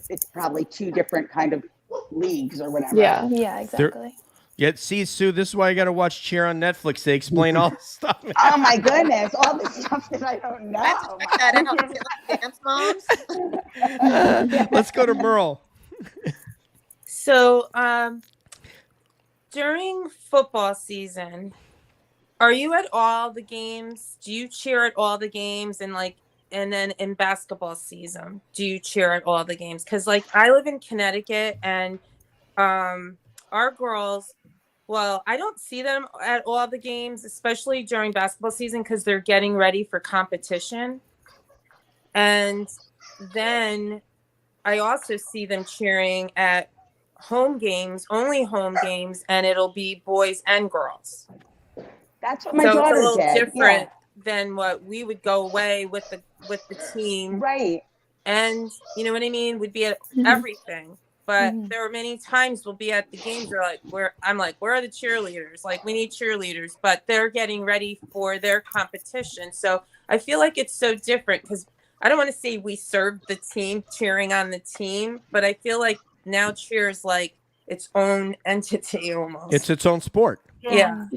it's probably two different kind of leagues or whatever. Yeah. Yeah, exactly. Yeah, see, Sue, this is why you got to watch Cheer on Netflix. They explain all this stuff. Oh my goodness, all this stuff that I don't know. I have to check that out. Is it like Dance Moms? Let's go to Merle. So, during football season, are you at all the games? Do you cheer at all the games? And then in basketball season, do you cheer at all the games? Because I live in Connecticut, and our girls, well, I don't see them at all the games, especially during basketball season, because they're getting ready for competition. And then I also see them cheering at home games, only home games, and it'll be boys and girls. That's what my So it's a daughter little did. different than what we would go away with the team. Right. And you know what I mean? We'd be at everything. But there were many times we'll be at the games where I'm like, where are the cheerleaders? Like, we need cheerleaders, but they're getting ready for their competition. So I feel like it's so different, because I don't want to say we served the team, cheering on the team, but I feel like now cheer is like its own entity almost. It's its own sport. Yeah.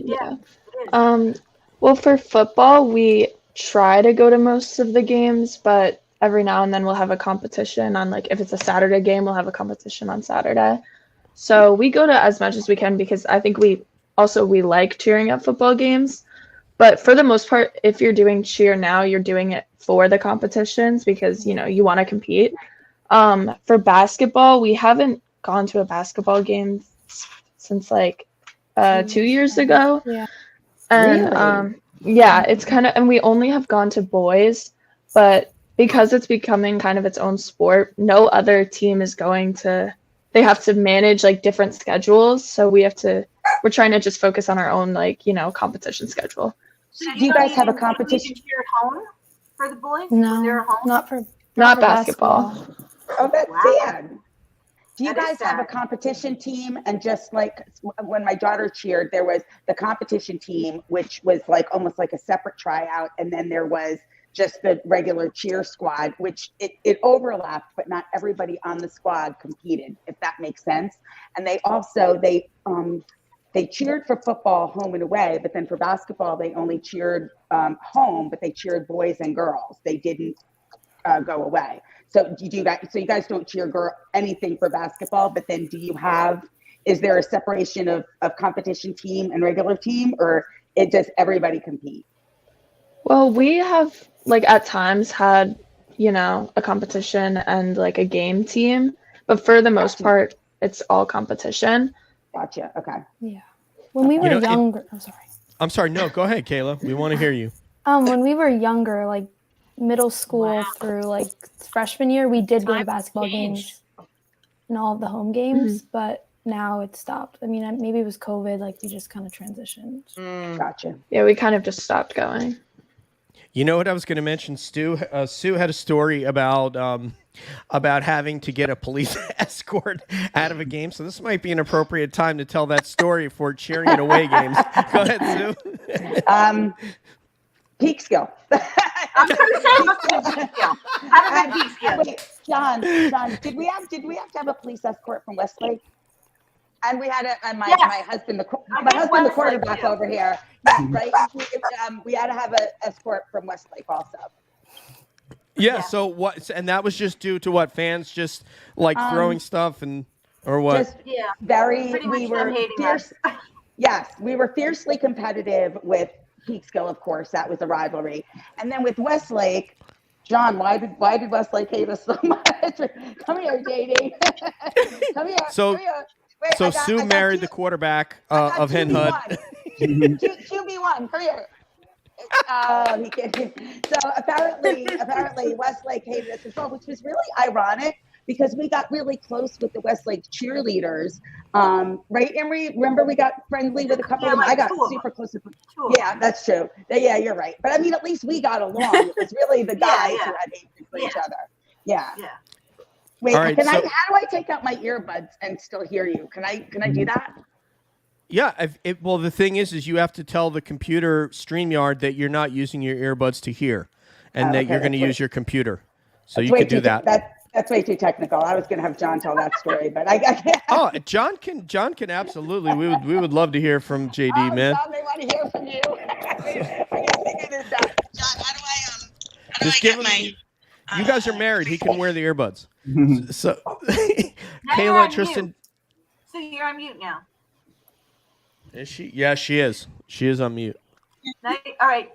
Well, for football, we try to go to most of the games, but every now and then we'll have a competition on, if it's a Saturday game, we'll have a competition on Saturday. So we go to as much as we can, because I think we like cheering at football games. But for the most part, if you're doing cheer now, you're doing it for the competitions, because, you want to compete. For basketball, we haven't gone to a basketball game since 2 years ago. Yeah. And yeah, it's kind of, and we only have gone to boys, but because it's becoming kind of its own sport, no other team is going to, they have to manage different schedules. So we're trying to just focus on our own, competition schedule. So Do you guys have a competition? Cheer at home for the boys? No, when they're at home? not for basketball. Oh, that's sad. Do you That is guys have a sad. competition team? And just when my daughter cheered, there was the competition team, which was almost like a separate tryout. And then there was just the regular cheer squad, which it overlapped, but not everybody on the squad competed, if that makes sense. And they also, they cheered for football home and away, but then for basketball, they only cheered home, but they cheered boys and girls. They didn't go away. So you guys don't cheer anything for basketball, but then is there a separation of competition team and regular team, or does everybody compete? Well, we have at times had, a competition and a game team, but for the most part, it's all competition. Gotcha. Okay. Yeah. When we were younger, I'm sorry. No, go ahead, Kayla. We want to hear you. When we were younger, middle school through freshman year, we did go to basketball games and all of the home games, but now it's stopped. I mean, maybe it was COVID, we just kind of transitioned. Gotcha. Yeah, we kind of just stopped going. You know what I was going to mention? Sue had a story about having to get a police escort out of a game. So this might be an appropriate time to tell that story for cheering at away games. Go ahead, Sue. Peak skill. I'm going to say peak skill. How did peak skill? Wait, John, did we have to have a police escort from Westlake? And we had my husband, the quarterback over here. Yeah, right. We had to have an escort from Westlake also. Yeah. So what? And that was just due to what? Fans just throwing stuff or what? Just we were fierce. Yes, we were fiercely competitive with Peekskill, of course. That was a rivalry. And then with Westlake, John, why did Westlake hate us so much? Come here, JD. Come here. So, come here. Wait, so Sue married the quarterback of Hen Hud. QB1, come here. Oh, he can't. So apparently Westlake hated us as well, which was really ironic because we got really close with the Westlake cheerleaders. Right, Emery? Remember we got friendly with a couple of them? I got super close with them. Yeah, that's true. Yeah, you're right. But I mean, at least we got along. It was really the guys who had hatred for each other. Yeah. Wait, All right, how do I take out my earbuds and still hear you? Can I do that? Yeah. Well, the thing is you have to tell the computer StreamYard that you're not using your earbuds to hear, and that you're going to use your computer. So you can do that. That's way too technical. I was going to have John tell that story, but I can't. Oh, John can absolutely. We would love to hear from JD, man. John, they want to hear from you. John, how do I Just give him. You guys are married. He can wear the earbuds. So, Kayla, Tristan. So you're on mute now. Is she? Yeah, she is. She is on mute. All right.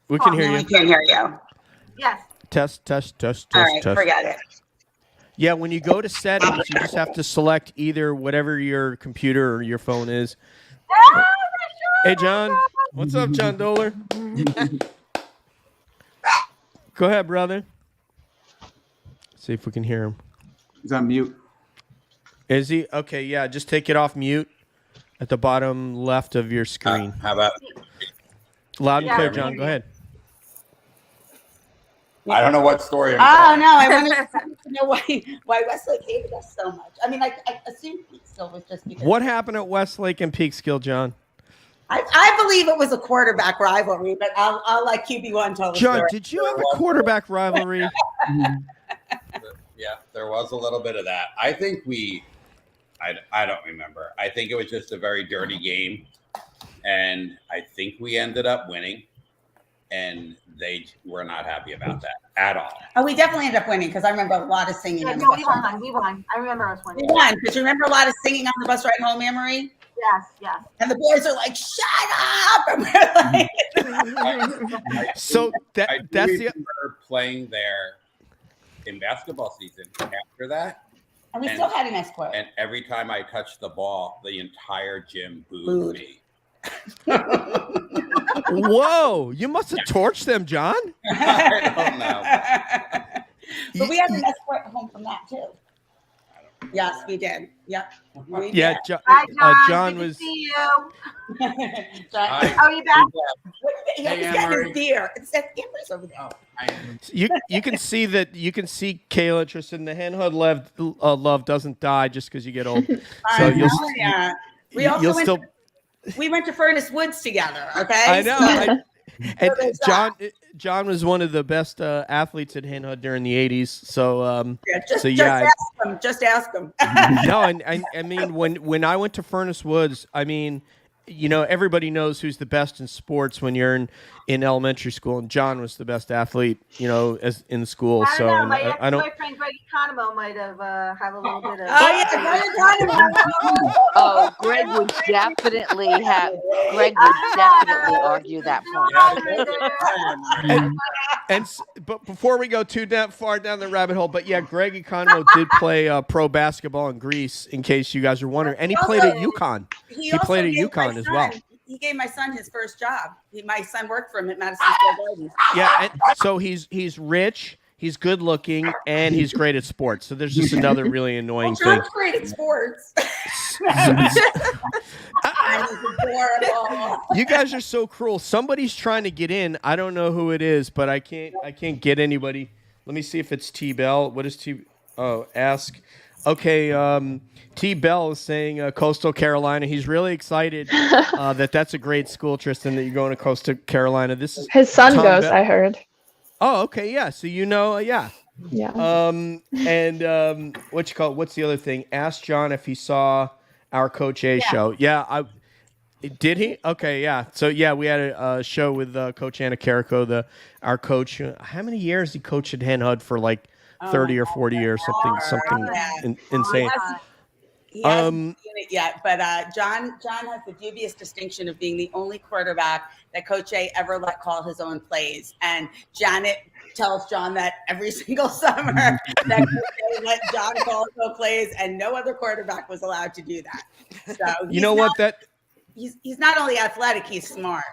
We can hear you. I can't hear you. Yes. Test. All right, test. forget it. Yeah, when you go to settings, you just have to select either whatever your computer or your phone is. Hey, John. What's up, John Doler? Go ahead, brother. See if we can hear him. He's on mute. Is he? Okay, yeah. Just take it off mute at the bottom left of your screen. How about? Loud and clear, John. Go ahead. I don't know what story. Oh no, I wanted to know why Westlake hated us so much. I mean, I assume Peekskill was just because. What happened at Westlake and Peekskill, John? I believe it was a quarterback rivalry, but I'll let QB1 tell the John, story. did you have a quarterback rivalry? Yeah, there was a little bit of that. I think I don't remember. I think it was just a very dirty game, and I think we ended up winning, and they were not happy about that at all. Oh, we definitely ended up winning because I remember a lot of singing. Yeah, on the no, bus we ride. won. We won. I remember us winning. We won because you remember a lot of singing on the bus ride home, Emery? Yes. And the boys are like, "Shut up!" And we're like, So I that's the. remember playing there in basketball season after that. and we still had an escort. And every time I touched the ball, the entire gym booed me. Whoa! You must have torched them, John. I don't know. But we had an escort home from that too. Yes, we did. Yep. We Yeah, did. John good was. to see you. Hi. Oh, you back? He's Hey, getting Emery. his deer. It's that Emery's over there. You can see that Kayla Tristan, the hen hud love doesn't die just because you get old. So Yeah. We also you'll went still. we went to Furnace Woods together. Okay. I know. So- And there's John was one of the best athletes at hen hud during the '80s. So just ask him. No, and I mean when I went to Furnace Woods, I mean, everybody knows who's the best in sports when you're in elementary school, and John was the best athlete, as in school. I don't know. My I don't. ex-boyfriend Greg Economo might have a little bit of. Oh, Greg would definitely argue that point. But before we go too far down the rabbit hole, but yeah, Greg Economo did play pro basketball in Greece, in case you guys are wondering, and he played at UConn. He played at UConn as well. He gave my son his first job. My son worked for him at Madison Square Garden. Yeah, and so he's rich, he's good looking, and he's great at sports. So there's just another really annoying thing. John's great at sports. He's adorable. You guys are so cruel. Somebody's trying to get in. I don't know who it is, but I can't get anybody. Let me see if it's T Bell. What is T? Oh, ask. Okay, T Bell is saying Coastal Carolina. He's really excited that's a great school, Tristan, that you're going to Coastal Carolina. This is His son Tom goes, Bell. I heard. Oh, okay, yeah. So yeah. Yeah. And what's the other thing? Ask John if he saw our Coach A show. Yeah, did he? Okay, yeah. So yeah, we had a show with Coach Anna Carrico, our coach. How many years he coached at Hen Hud for, like 30 or 40 years, something insane. He hasn't seen it yet, but John has the dubious distinction of being the only quarterback that Coach A ever let call his own plays. And Janet tells John that every single summer that Coach A let John call his own plays, and no other quarterback was allowed to do that. So you know what? he's not only athletic, he's smart.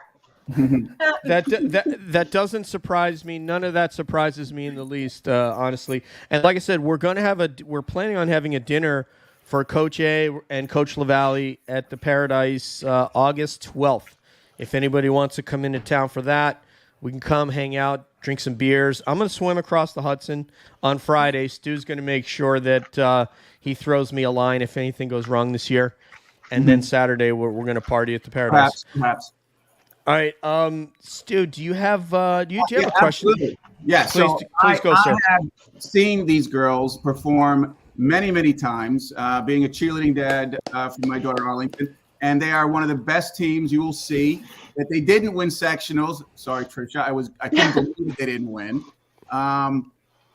That doesn't surprise me. None of that surprises me in the least, honestly. And like I said, we're planning on having a dinner for Coach A and Coach LaValle at the Paradise August 12th. If anybody wants to come into town for that, we can come hang out, drink some beers. I'm going to swim across the Hudson on Friday. Stu's going to make sure that he throws me a line if anything goes wrong this year. And then Saturday, we're going to party at the Paradise. Perhaps. All right, Stu, do you have a question? Absolutely. Yeah, please go, sir. I have seen these girls perform many, many times, being a cheerleading dad for my daughter Arlington, and they are one of the best teams you will see. That they didn't win sectionals. Sorry, Trisha, I couldn't believe they didn't win.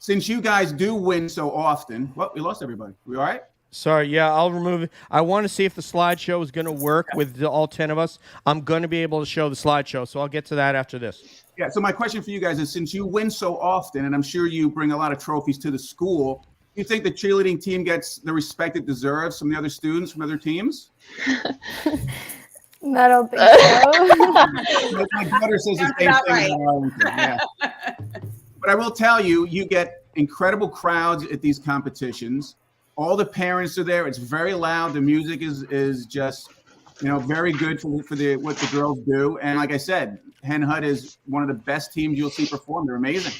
Since you guys do win so often, we lost everybody. We all right? Sorry, yeah, I'll remove it. I want to see if the slideshow is going to work with all 10 of us. I'm going to be able to show the slideshow, so I'll get to that after this. Yeah, so my question for you guys is, since you win so often, and I'm sure you bring a lot of trophies to the school, do you think the cheerleading team gets the respect it deserves from the other students, from other teams? I don't think so. My daughter says the same thing. Right. Yeah. But I will tell you, you get incredible crowds at these competitions. All the parents are there. It's very loud. The music is just, very good for what the girls do. And like I said, Hen Hud is one of the best teams you'll see perform. They're amazing.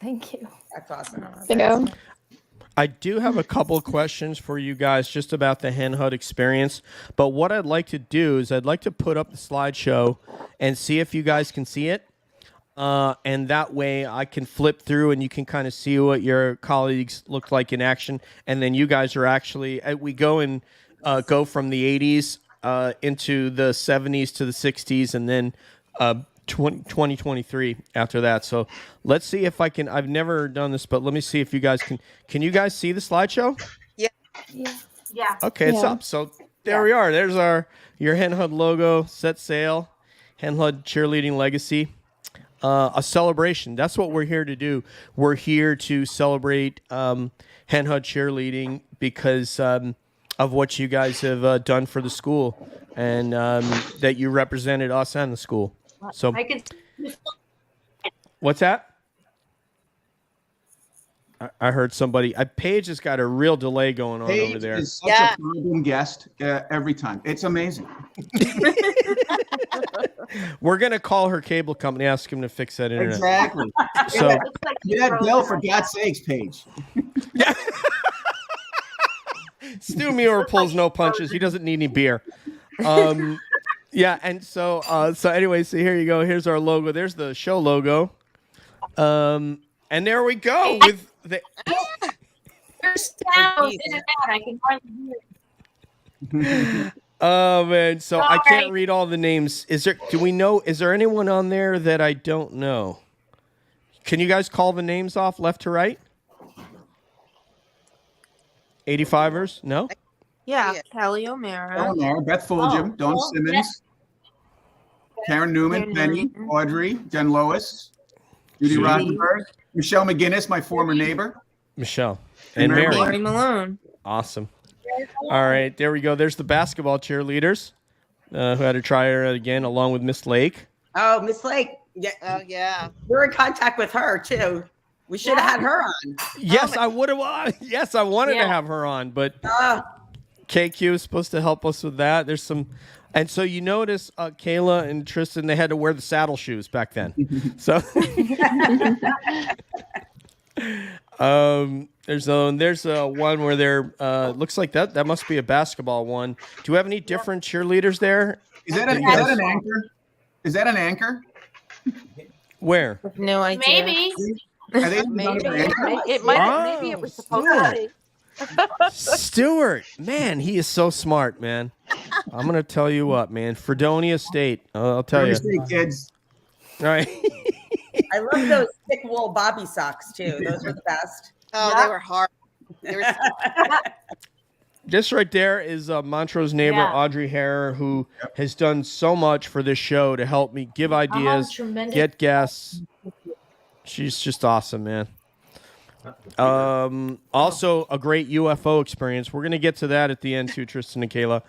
Thank you. That's awesome. Thank you. I do have a couple of questions for you guys just about the Hen Hud experience. But what I'd like to do is I'd like to put up the slideshow and see if you guys can see it. And that way I can flip through and you can kind of see what your colleagues look like in action. And then you guys are actually, we go from the 80s into the 70s to the 60s and then 2023 after that. So let's see if I can, I've never done this, but let me see if you guys can you guys see the slideshow? Yeah. Okay, it's up. So there we are. There's your Hen Hud logo, set sail, Hen Hud cheerleading legacy. A celebration. That's what we're here to do. We're here to celebrate Hen Hud cheerleading because of what you guys have done for the school and that you represented us and the school. So, what's that? I heard somebody. Paige has got a real delay going on over there. Paige is such a problem guest every time. It's amazing. We're gonna call her cable company, ask him to fix that internet. Exactly. So get that bill for God's sakes, Paige. Stu Muir pulls no punches. He doesn't need any beer. Yeah, and so anyway, so here you go. Here's our logo. There's the show logo. And there we go with the. There's sound in and out. I can hardly hear it. Oh man, so I can't read all the names. Is there anyone on there that I don't know? Can you guys call the names off left to right? 85ers? No? Yeah, Kelly O'Mara. Beth Fulgham, Dawn Simmons, Karen Newman, Penny, Audrey, Jen Lois, Judy Rothenberg, Michelle McGinnis, my former neighbor. Michelle. And Mary. Mary Malone. Awesome. All right, there we go. There's the basketball cheerleaders who had to try her again, along with Miss Lake. Oh, Miss Lake. Yeah. Oh, yeah. We're in contact with her, too. We should have had her on. Yes, I would have. Yes, I wanted to have her on, but KQ is supposed to help us with that. There's some. And so you notice Kayla and Tristan, they had to wear the saddle shoes back then. So there's one where they're looks like that must be a basketball one. Do you have any different cheerleaders there? Is that an anchor? Is that an anchor? Where? No idea. Maybe. It might. Maybe it was supposed to be. Stuart, man, he is so smart, man. I'm gonna tell you what, man. Fredonia State. I'll tell you. State kids. All right. I love those thick wool bobby socks too. Those were the best. Oh, they were hard. They were This right there is Montrose neighbor Audrey Harrer, who has done so much for this show to help me give ideas, get guests. She's just awesome, man. Also a great UFO experience. We're gonna get to that at the end too, Tristan and Kayla.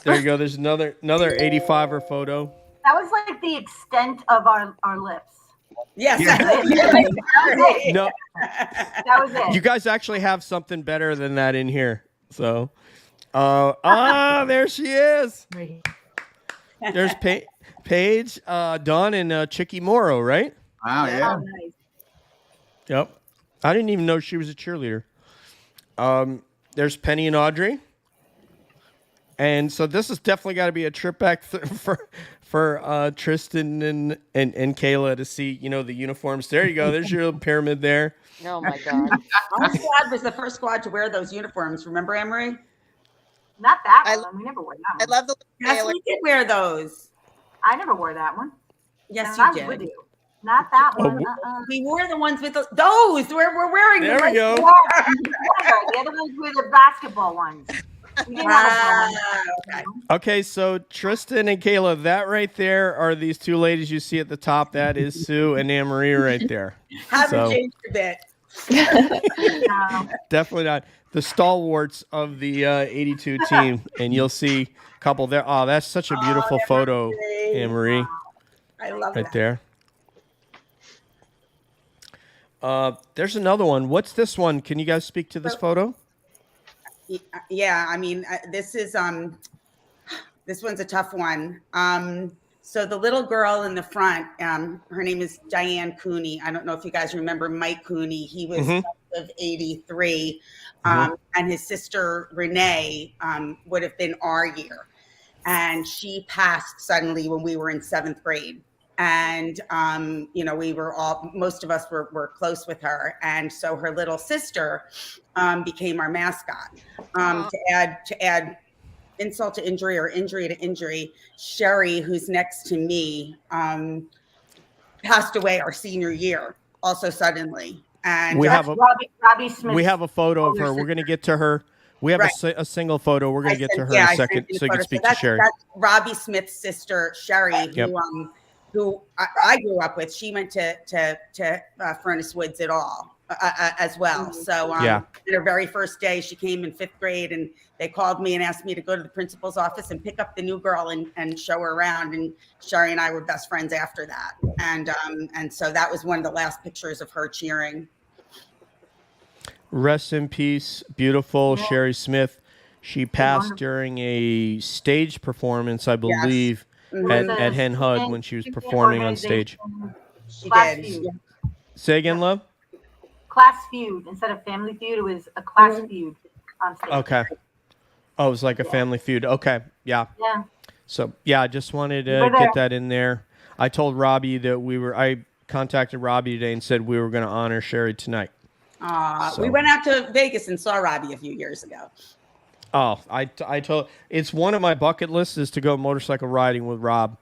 There you go. There's another 85er photo. That was like the extent of our lips. Yes. Yeah. That was it. No, That was it. you guys actually have something better than that in here. So, there she is. There's Paige, Dawn, and Chicky Morrow, right? Wow, yeah. Nice. Yep. I didn't even know she was a cheerleader. There's Penny and Audrey. And so this has definitely got to be a trip back for Tristan and Kayla to see, the uniforms. There you go. There's your little pyramid there. Oh my God. Our squad was the first squad to wear those uniforms. Remember, Emery? Not that one. We never wore that I one. love the Yes, we did wear those. I never wore that one. Yes, I you was did. with you. Not that Oh, one. We wore the ones with those. We're wearing There them. we go. The other ones were the basketball ones. We didn't have a Okay. Okay, so Tristan and Kayla, that right there are these two ladies you see at the top. That is Sue and Anne Marie right there. Haven't So changed a bit. definitely not the stalwarts of the 82 team. And you'll see a couple there. Oh, that's such a beautiful photo, Anne Marie, I love right that. there. There's another one. What's this one? Can you guys speak to this photo? Yeah, I mean, this one's a tough one. So the little girl in the front, her name is Diane Cooney. I don't know if you guys remember Mike Cooney. He was of 83, and his sister Renee would have been our year, and she passed suddenly when we were in 7th grade. And we were most of us were close with her, and so her little sister became our mascot. To add insult to injury or injury to injury, Sherry, who's next to me, passed away our senior year also suddenly. And We have Robbie Smith. We have a photo of her. We're going to get to her. We have a single photo. We're going to get to her in a second so you can speak to Sherry. That's Robbie Smith's sister, Sherry, who I grew up with. She went to Furnace Woods as well. So on her very first day, she came in 5th grade, and they called me and asked me to go to the principal's office and pick up the new girl and show her around. And Sherry and I were best friends after that. And so that was one of the last pictures of her cheering. Rest in peace, beautiful Sherry Smith. She passed during a stage performance, I believe, at Hen Hud when she was performing on stage. She Class did. Feud. Say again, love? Class Feud. Instead of Family Feud, it was a Class Feud on stage. Okay. Oh, it was like a family feud. Okay. Yeah. Yeah. So, I just wanted to get that in there. I told Robbie that I contacted Robbie today and said we were going to honor Sherry tonight. We went out to Vegas and saw Robbie a few years ago. Oh, I told it's one of my bucket lists is to go motorcycle riding with Rob.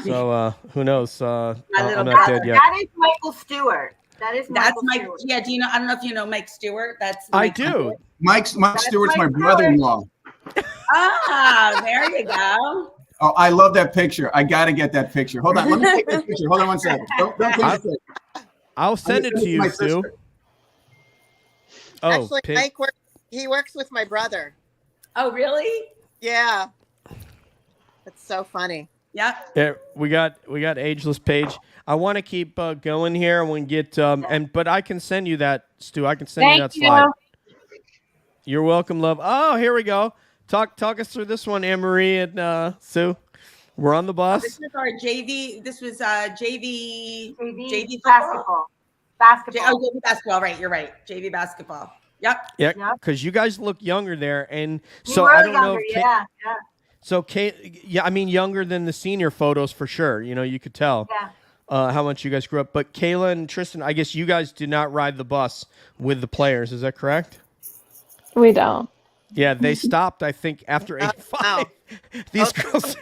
So who knows? I'm not dead yet. That is Michael Stewart. That's Mike. Stewart. Yeah, do you know? I don't know if you know Mike Stewart. I do. Mike Stewart's my brother-in-law. There you go. Oh, I love that picture. I got to get that picture. Hold on. Let me take that picture. Hold on one second. Don't take the picture. I'll send it to you, Stu. Oh, actually, Mike works with my brother. Oh, really? Yeah. That's so funny. Yeah. Yeah, we got ageless Paige. I want to keep going here. We can get but I can send you that, Stu. I can send you that slide. You're welcome, love. Oh, here we go. Talk us through this one, Anne Marie and Sue. We're on the bus. This was our JV. This was JV basketball. JV basketball. Right, you're right. JV basketball. Yep. Yeah, because you guys look younger there, and We so were I don't know. younger, yeah. So I mean younger than the senior photos for sure. You could tell how much you guys grew up. But Kayla and Tristan, I guess you guys did not ride the bus with the players. Is that correct? We don't. Yeah, they stopped. I think after 85. These girls.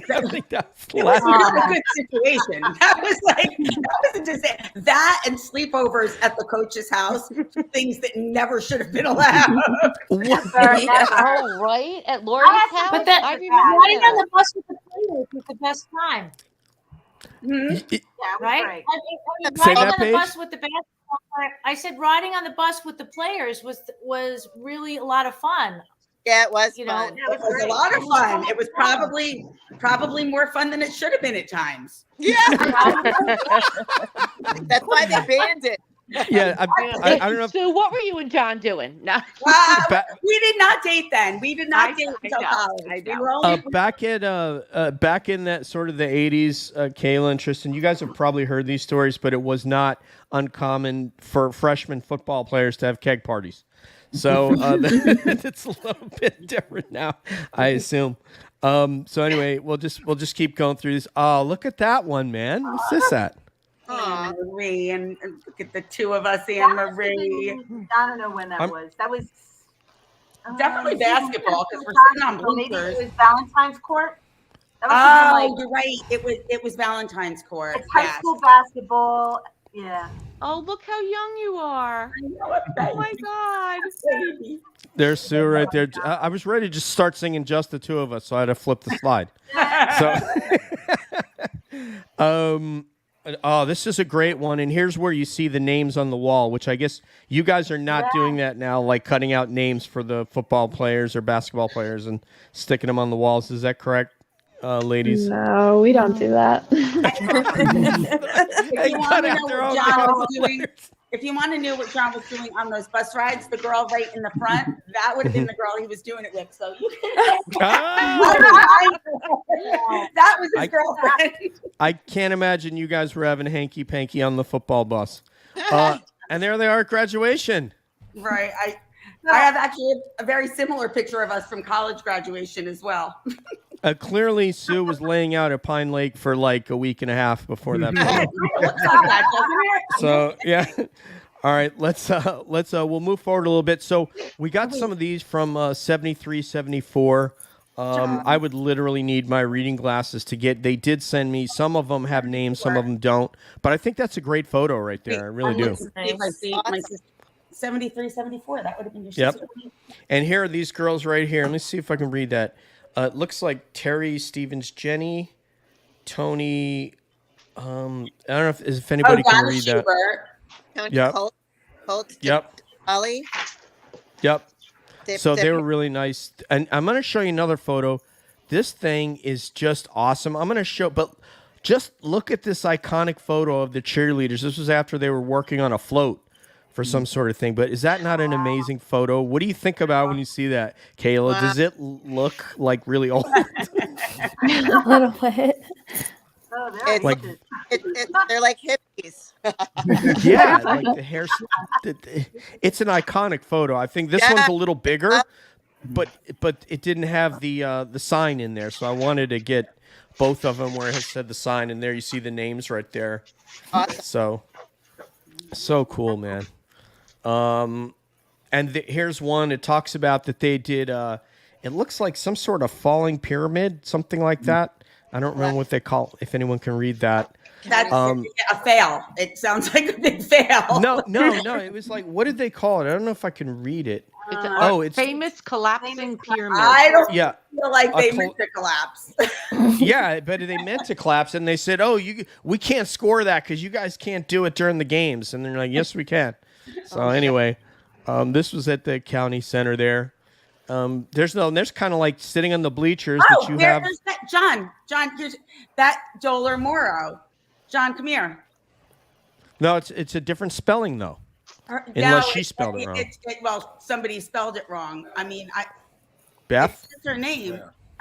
I think that's It was a good situation. That was just that and sleepovers at the coach's house, things that never should have been allowed. Oh, right? At Lori's house? But that I remember riding that. on the bus with the players was the best time. Right? I mean, Say riding that, on the Paige? bus with the basketball player, I said riding on the bus with the players was really a lot of fun. Yeah, it was You fun. know, it was a lot of fun. It was probably more fun than it should have been at times. Yeah. That's why they banned it. Yeah, I don't know. If, So what were you and John doing? No. We did not date then. We did not date until college. We were only back in that sort of the 80s, Kayla and Tristan, you guys have probably heard these stories, but it was not uncommon for freshman football players to have keg parties. So it's a little bit different now, I assume. So anyway, we'll just keep going through this. Oh, look at that one, man. What's this at? Anne Marie, and look at the two of us, Anne Marie. I don't know when that was. That was definitely basketball because we're sitting on so maybe bleachers. it was Valentine's Court. That was Oh, you're right. It was Valentine's Court. it's high school basketball. Yeah. Oh, look how young you are. Oh my God. There's Sue right there. I was ready to just start singing just the two of us, so I had to flip the slide. Oh, this is a great one. And here's where you see the names on the wall, which I guess you guys are not doing that now, like cutting out names for the football players or basketball players and sticking them on the walls. Is that correct, ladies? No, we don't do that. If you want to know what John was doing on those bus rides, the girl right in the front, that would have been the girl he was doing it with. So you that was his girlfriend. I can't imagine you guys were having hanky panky on the football bus. And there they are at graduation. Right. I have actually a very similar picture of us from college graduation as well. Clearly, Sue was laying out at Pine Lake for like a week and a half before that. So yeah. All right, let's we'll move forward a little bit. So we got some of these from 73, 74. I would literally need my reading glasses to get. They did send me. Some of them have names, some of them don't. But I think that's a great photo right there. I really do. If I see my sister, 73, 74, that would have been your Yep. sister. And here are these girls right here. Let me see if I can read that. It looks like Terry, Stevens, Jenny, Tony. I don't know if anybody can read that. Yep. Holt, Yep. Ollie. Yep. Dip, So they dip. were really nice. And I'm going to show you another photo. This thing is just awesome. I'm going to show, but just look at this iconic photo of the cheerleaders. This was after they were working on a float for some sort of thing. But is that not an amazing photo? What do you think about when you see that, Kayla? Wow. Does it look like really old? A little bit. It's, Like- they're like hippies. Yeah, like the hair. It's an iconic photo. I think this one's a little bigger, but it didn't have the sign in there. So I wanted to get both of them where it said the sign in there. You see the names right there. Awesome. So cool, man. And here's one. It talks about that they did. It looks like some sort of falling pyramid, something like that. I don't remember what they call. If anyone can read that. That's a fail. It sounds like a big fail. No. It was like, what did they call it? I don't know if I can read it. It's famous collapsing pyramid. I don't Yeah. feel like they A meant to collapse. Yeah, but they meant to collapse, and they said, "Oh, we can't score that because you guys can't do it during the games." And they're like, "Yes, we can." So anyway, this was at the county center there. There's kind of like sitting on the bleachers that you have. There's that John, here's that Joel Morrow. John, come here. No, it's a different spelling though. Unless she spelled it wrong. Well, somebody spelled it wrong. I mean, Beth? It says her name.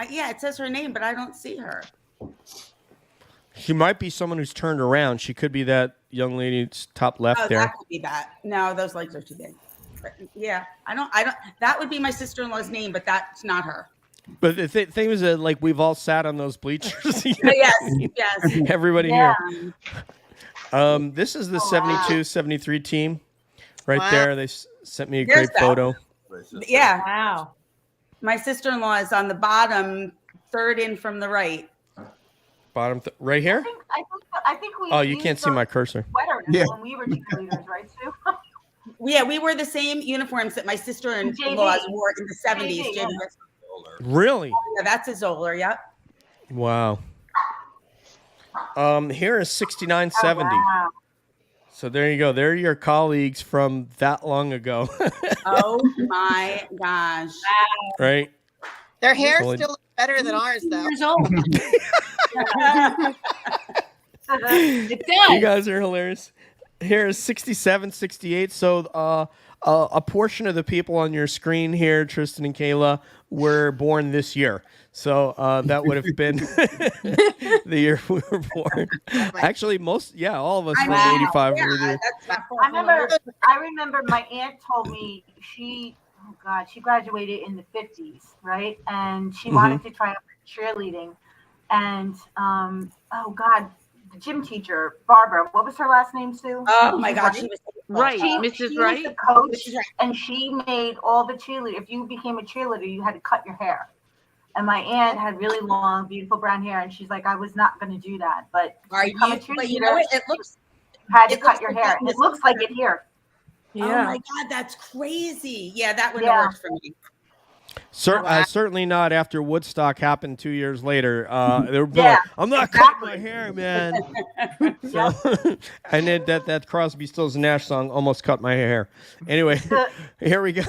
Yeah, it says her name, but I don't see her. She might be someone who's turned around. She could be that young lady's top left there. That could be that. No, those legs are too big. But yeah, I don't. That would be my sister-in-law's name, but that's not her. But the thing is that like we've all sat on those bleachers. Yes. Everybody Yeah. here. This is the 72, 73 team. Right Wow. there. They sent me a There's great photo. Yeah. Wow. My sister-in-law is on the bottom, third in from the right. Bottom right here? I think we. Oh, you can't see my cursor. Sweater Yeah. when we were cheerleaders, right, Sue? Yeah, we wore the same uniforms that my sister-in-laws wore in the 70s. JV, Really? Yeah, that's a Zoller, yep. Wow. Here is 69, 70. wow. So there you go. They're your colleagues from that long ago. Oh my gosh. Right? Their hair Totally. still looks better than ours, though. Years old. It You does. guys are hilarious. Here is 67, 68. So a portion of the people on your screen here, Tristan and Kayla, were born this year. So that would have been the year we were born. Actually, all of us from 85 were there. I remember my aunt told me she graduated in the 50s, right? And she wanted to try out for cheerleading. And the gym teacher, Barbara, what was her last name, Sue? Oh my God, she was Right, She Mrs. was Wright. the coach, and she made all the cheerleaders. If you became a cheerleader, you had to cut your hair. And my aunt had really long, beautiful brown hair, and she's like, I was not going to do that, but become a cheerleader. But you know what? It looks. Had to cut your hair. It looks like it here. Oh my God, that's crazy. Yeah, that wouldn't have worked for me. Certainly not after Woodstock happened 2 years later. They were like, I'm not cutting my hair, man. So, and then that Crosby, Stills, Nash song almost cut my hair. Anyway, here we go.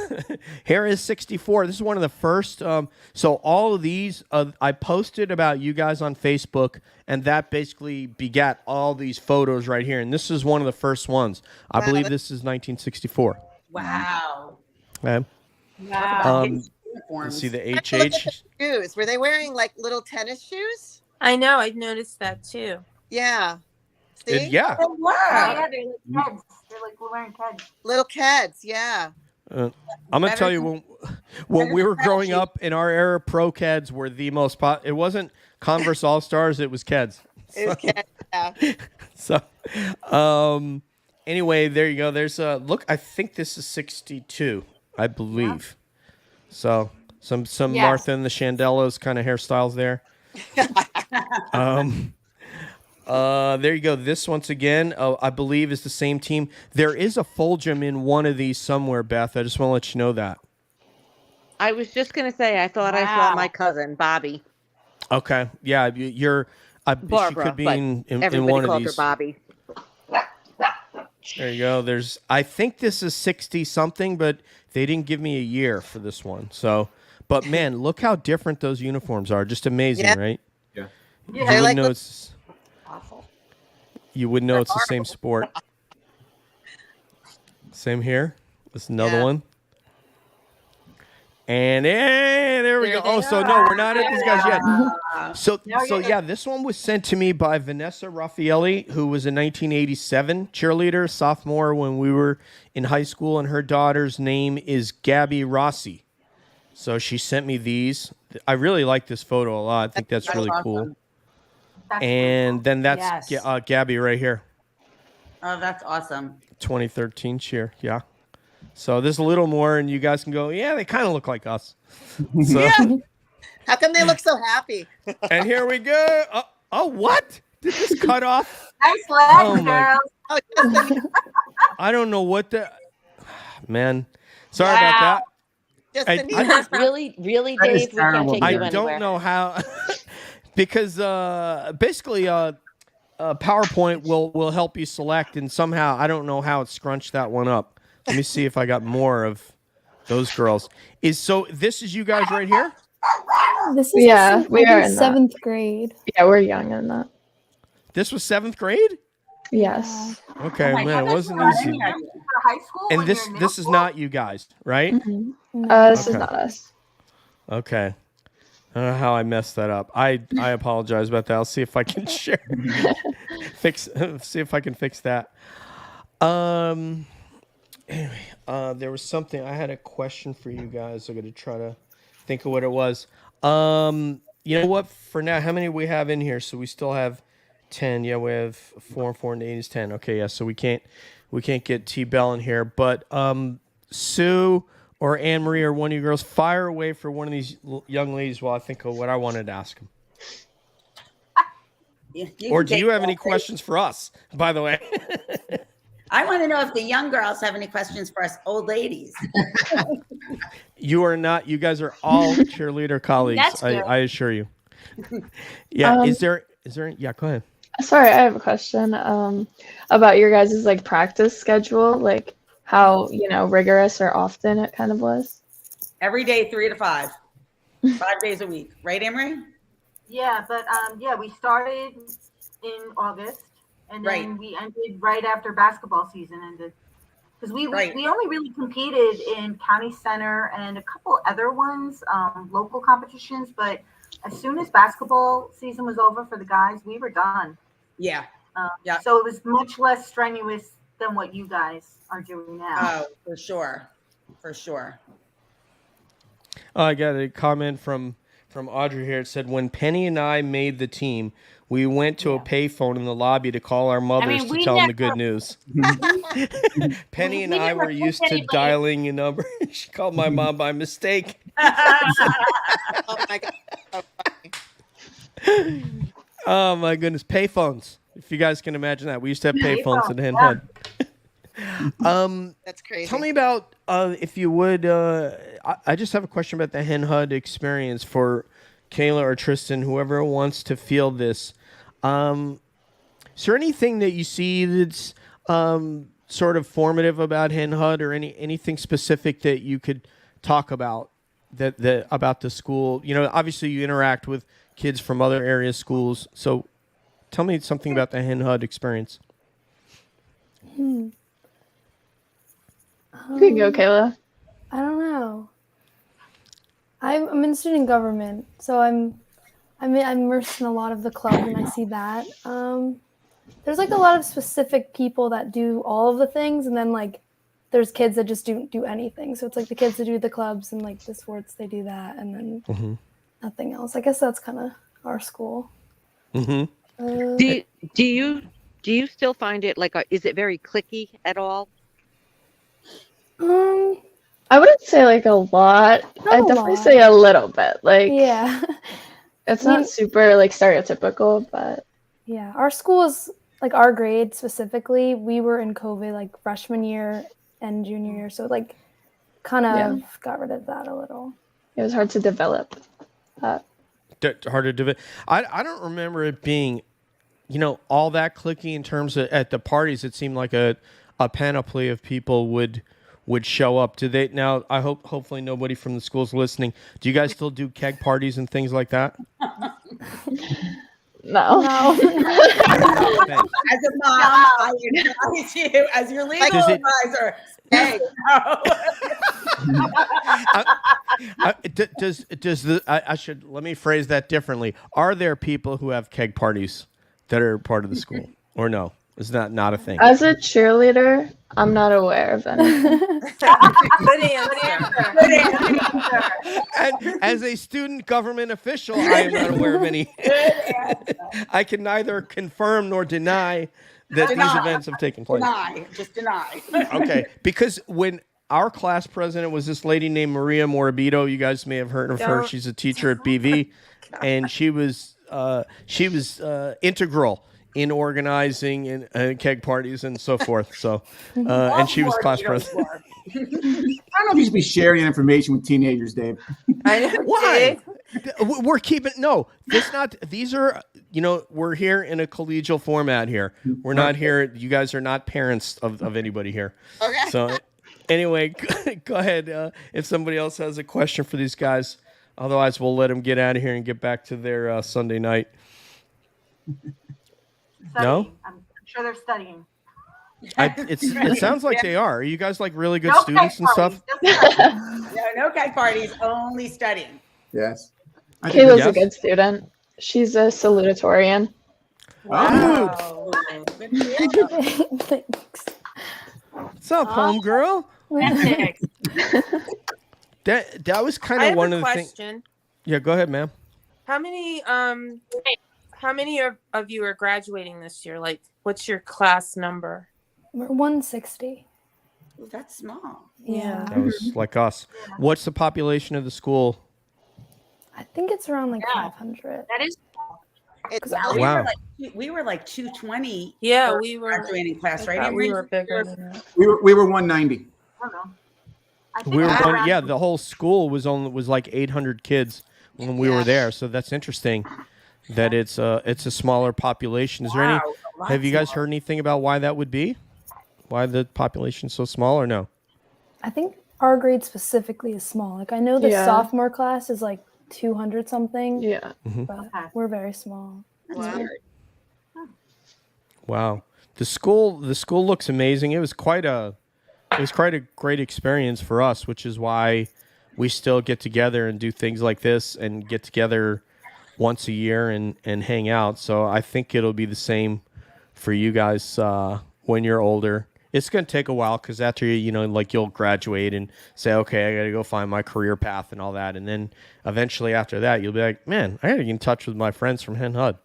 Here is 64. This is one of the first. So all of these I posted about you guys on Facebook, and that basically begat all these photos right here. And this is one of the first ones. I believe this is 1964. Wow. Okay. Wow. Let's see the Look at the HH. shoes. Were they wearing like little tennis shoes? I know. I noticed that too. Yeah. See? Yeah. Oh, wow. Yeah, they're like kids. They're like wearing kids. Little kids. Yeah. I'm gonna tell you when we were growing up in our era, Pro Keds were the most. It wasn't Converse All Stars; it was Keds. It was kids. Yeah. So, anyway, there you go. There's a look. I think this is 62, I believe. So some Martha and the Chandelas kind of hairstyles there. There you go. This once again, I believe is the same team. There is a Fulgham in one of these somewhere, Beth. I just want to let you know that. I was just gonna say I thought I saw my cousin Bobby. Okay. Yeah, you're. Barbara, she could be but in everybody one of called these. her Bobby. There you go. I think this is 60 something, but they didn't give me a year for this one. So, but man, look how different those uniforms are. Just amazing, right? Yeah. You would know it's awful. You would know it's the same sport. Same here. There's another one. And hey, there we go. Oh, so no, we're not at these guys yet. So yeah, this one was sent to me by Vanessa Raffaelli, who was a 1987 cheerleader, sophomore when we were in high school, and her daughter's name is Gabby Rossi. So she sent me these. I really like this photo a lot. I think that's really cool. And then that's Gabby right here. Oh, that's awesome. 2013 cheer. Yeah. So there's a little more, and you guys can go, yeah, they kind of look like us. So, Yeah. How come they look so happy? and here we go. Oh, what? Did this cut off? Nice legs, my- girls. I don't know what the... Man, sorry about that. Really, Dave, we can't take I you don't anywhere. know how... because basically... PowerPoint will help you select, and somehow I don't know how it scrunched that one up. Let me see if I got more of those girls. This is you guys right here? This is we are in seventh grade. Yeah, we're young in that. This was 7th grade? Yes. Okay, Oh man, it wasn't easy. For high school, And when this you're in middle this is school? not you guys, right? This is Okay. not us. Okay. I don't know how I messed that up. I apologize about that. I'll see if I can share see if I can fix that. Anyway, there was something. I had a question for you guys. I'm going to try to think of what it was. You know what? For now, how many we have in here? So we still have 10. Yeah, we have 4 and 4 and 8 is 10. Okay, yeah. So we can't get T Bell in here. But Sue or Anne Marie or one of you girls, fire away for one of these young ladies while I think of what I wanted to ask them. Or do you have any questions for us? By the way. I want to know if the young girls have any questions for us old ladies. You are not. You guys are all cheerleader colleagues. That's good. I assure you. Yeah. Is there? Yeah. Go ahead. Sorry, I have a question about your guys' like practice schedule, like how, rigorous or often it kind of was. Every day, 3 to 5, 5 days a week, right, Emery? Yeah, but we started in August, and then we ended right after basketball season ended. Because we only really competed in county center and a couple other ones, local competitions. But as soon as basketball season was over for the guys, we were done. Yeah. So it was much less strenuous than what you guys are doing now. Oh, for sure. For sure. I got a comment from Audrey here. It said, when Penny and I made the team, we went to a payphone in the lobby to call our mothers to tell them the good news. Penny and I were used to dialing a number. She called my mom by mistake. Oh my God. So funny. Oh my goodness, payphones! If you guys can imagine that, we used to have payphones at Hen Hud. That's crazy. Tell me about, if you would. I just have a question about the Hen Hud experience for Kayla or Tristan, whoever wants to field this. Is there anything that you see that's sort of formative about Hen Hud, or anything specific that you could talk about that about the school? Obviously you interact with kids from other area schools, so tell me something about the Hen Hud experience. You can go, Kayla. I don't know. I'm in student government, so I'm immersed in a lot of the clubs, and I see that. There's like a lot of specific people that do all of the things, and then like there's kids that just don't do anything. So it's like the kids that do the clubs and like the sports, they do that, and then nothing else. I guess that's kind of our school. Do you still find it like is it very cliquey at all? I wouldn't say like a lot. I'd definitely say a little bit. Like, yeah, it's not super like stereotypical, but yeah, our school is like our grade specifically. We were in COVID like freshman year and junior year, so like kind of got rid of that a little. It was hard to develop. Hard to develop. I don't remember it being, all that cliquey in terms of at the parties. It seemed like a panoply of people would show up. Do they now? I hopefully nobody from the school's listening. Do you guys still do keg parties and things like that? No. As a mom, I advise you as your legal advisor. Hey, let me phrase that differently. Are there people who have keg parties that are part of the school, or no? Is that not a thing? As a cheerleader, I'm not aware of any. Good answer. Good answer. And as a student government official, I am not aware of any. I can neither confirm nor deny that these events have taken place. Just deny. Okay, because when our class president was this lady named Maria Morabito, you guys may have heard of her. She's a teacher at BV, and she was integral in organizing and keg parties and so forth. So, and she was class president. I don't know if you should be sharing information with teenagers, Dave. I know. Why? We're keeping these are we're here in a collegial format here. We're not here. You guys are not parents of anybody here. Okay. So anyway, go ahead. If somebody else has a question for these guys, otherwise we'll let them get out of here and get back to their Sunday night. No? I'm sure they're studying. It sounds like they are. Are you guys like really good students and stuff? No keg parties, only studying. Yes. Kayla's a good student. She's a salutatorian. Wow. Thanks. What's up, homegirl? That was kind of one of the things. Yeah, go ahead, ma'am. How many of you are graduating this year? Like, what's your class number? We're 160. Ooh, that's small. Yeah. That was like us. What's the population of the school? I think it's around like 500. That is. Wow. We were like 220. Yeah, for we were graduating class, right? We were bigger than that. We were 190. I don't know. The whole school was like 800 kids when we were there, so that's interesting. that it's a smaller population. Is there any? Have you guys heard anything about why that would be? Why the population's so small, or no? I think our grade specifically is small. Like I know the sophomore class is like 200 something. Yeah. But we're very small. Wow. The school looks amazing. It was quite a great experience for us, which is why we still get together and do things like this and get together once a year and hang out. So I think it'll be the same for you guys when you're older. It's going to take a while because after you'll graduate and say, okay, I got to go find my career path and all that. And then eventually after that, you'll be like, man, I got to get in touch with my friends from Hen Hud.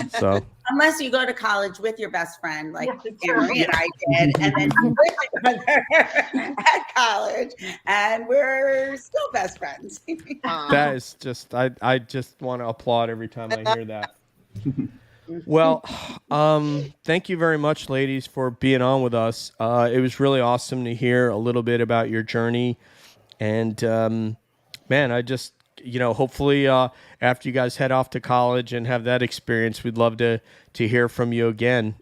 So unless you go to college with your best friend, like Emery and I did, and then you with each other at college, and we're still best friends. That is just, I just want to applaud every time I hear that. Well, thank you very much, ladies, for being on with us. It was really awesome to hear a little bit about your journey. And, man, I just, hopefully after you guys head off to college and have that experience, we'd love to hear from you again.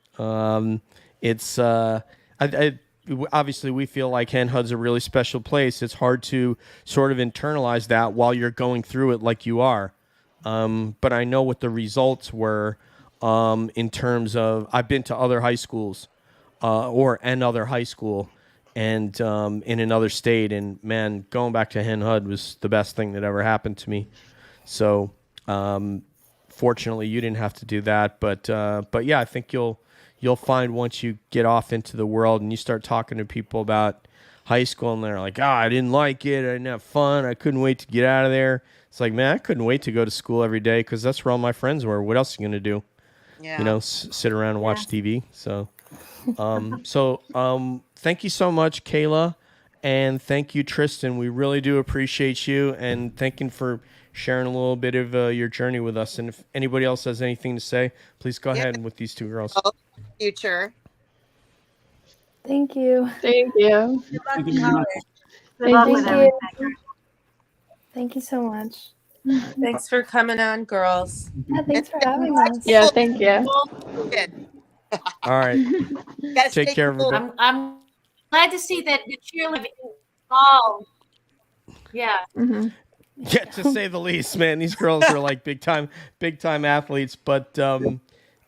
It's obviously we feel like Hen Hud's a really special place. It's hard to sort of internalize that while you're going through it like you are. But I know what the results were. In terms of, I've been to other high schools, or another high school, and in another state, and man, going back to Hen Hud was the best thing that ever happened to me. So, fortunately, you didn't have to do that, but yeah, I think you'll find once you get off into the world and you start talking to people about high school, and they're like, I didn't like it, I didn't have fun, I couldn't wait to get out of there. It's like, man, I couldn't wait to go to school every day because that's where all my friends were. What else are you gonna do? Yeah. Sit around and watch TV. So, thank you so much, Kayla, and thank you, Tristan. We really do appreciate you, and thank you for sharing a little bit of your journey with us. And if anybody else has anything to say, please go ahead with these two girls. Future. Thank you. Thank you. Good luck in college. Good luck with everything. Thank you so much. Thanks for coming on, girls. Yeah, thanks for having us. Yeah, thank you. All right. Take care, everybody. I'm glad to see that the cheerleading involved. Yeah. Mm-hmm. Yeah, to say the least, man. These girls are like big time athletes, but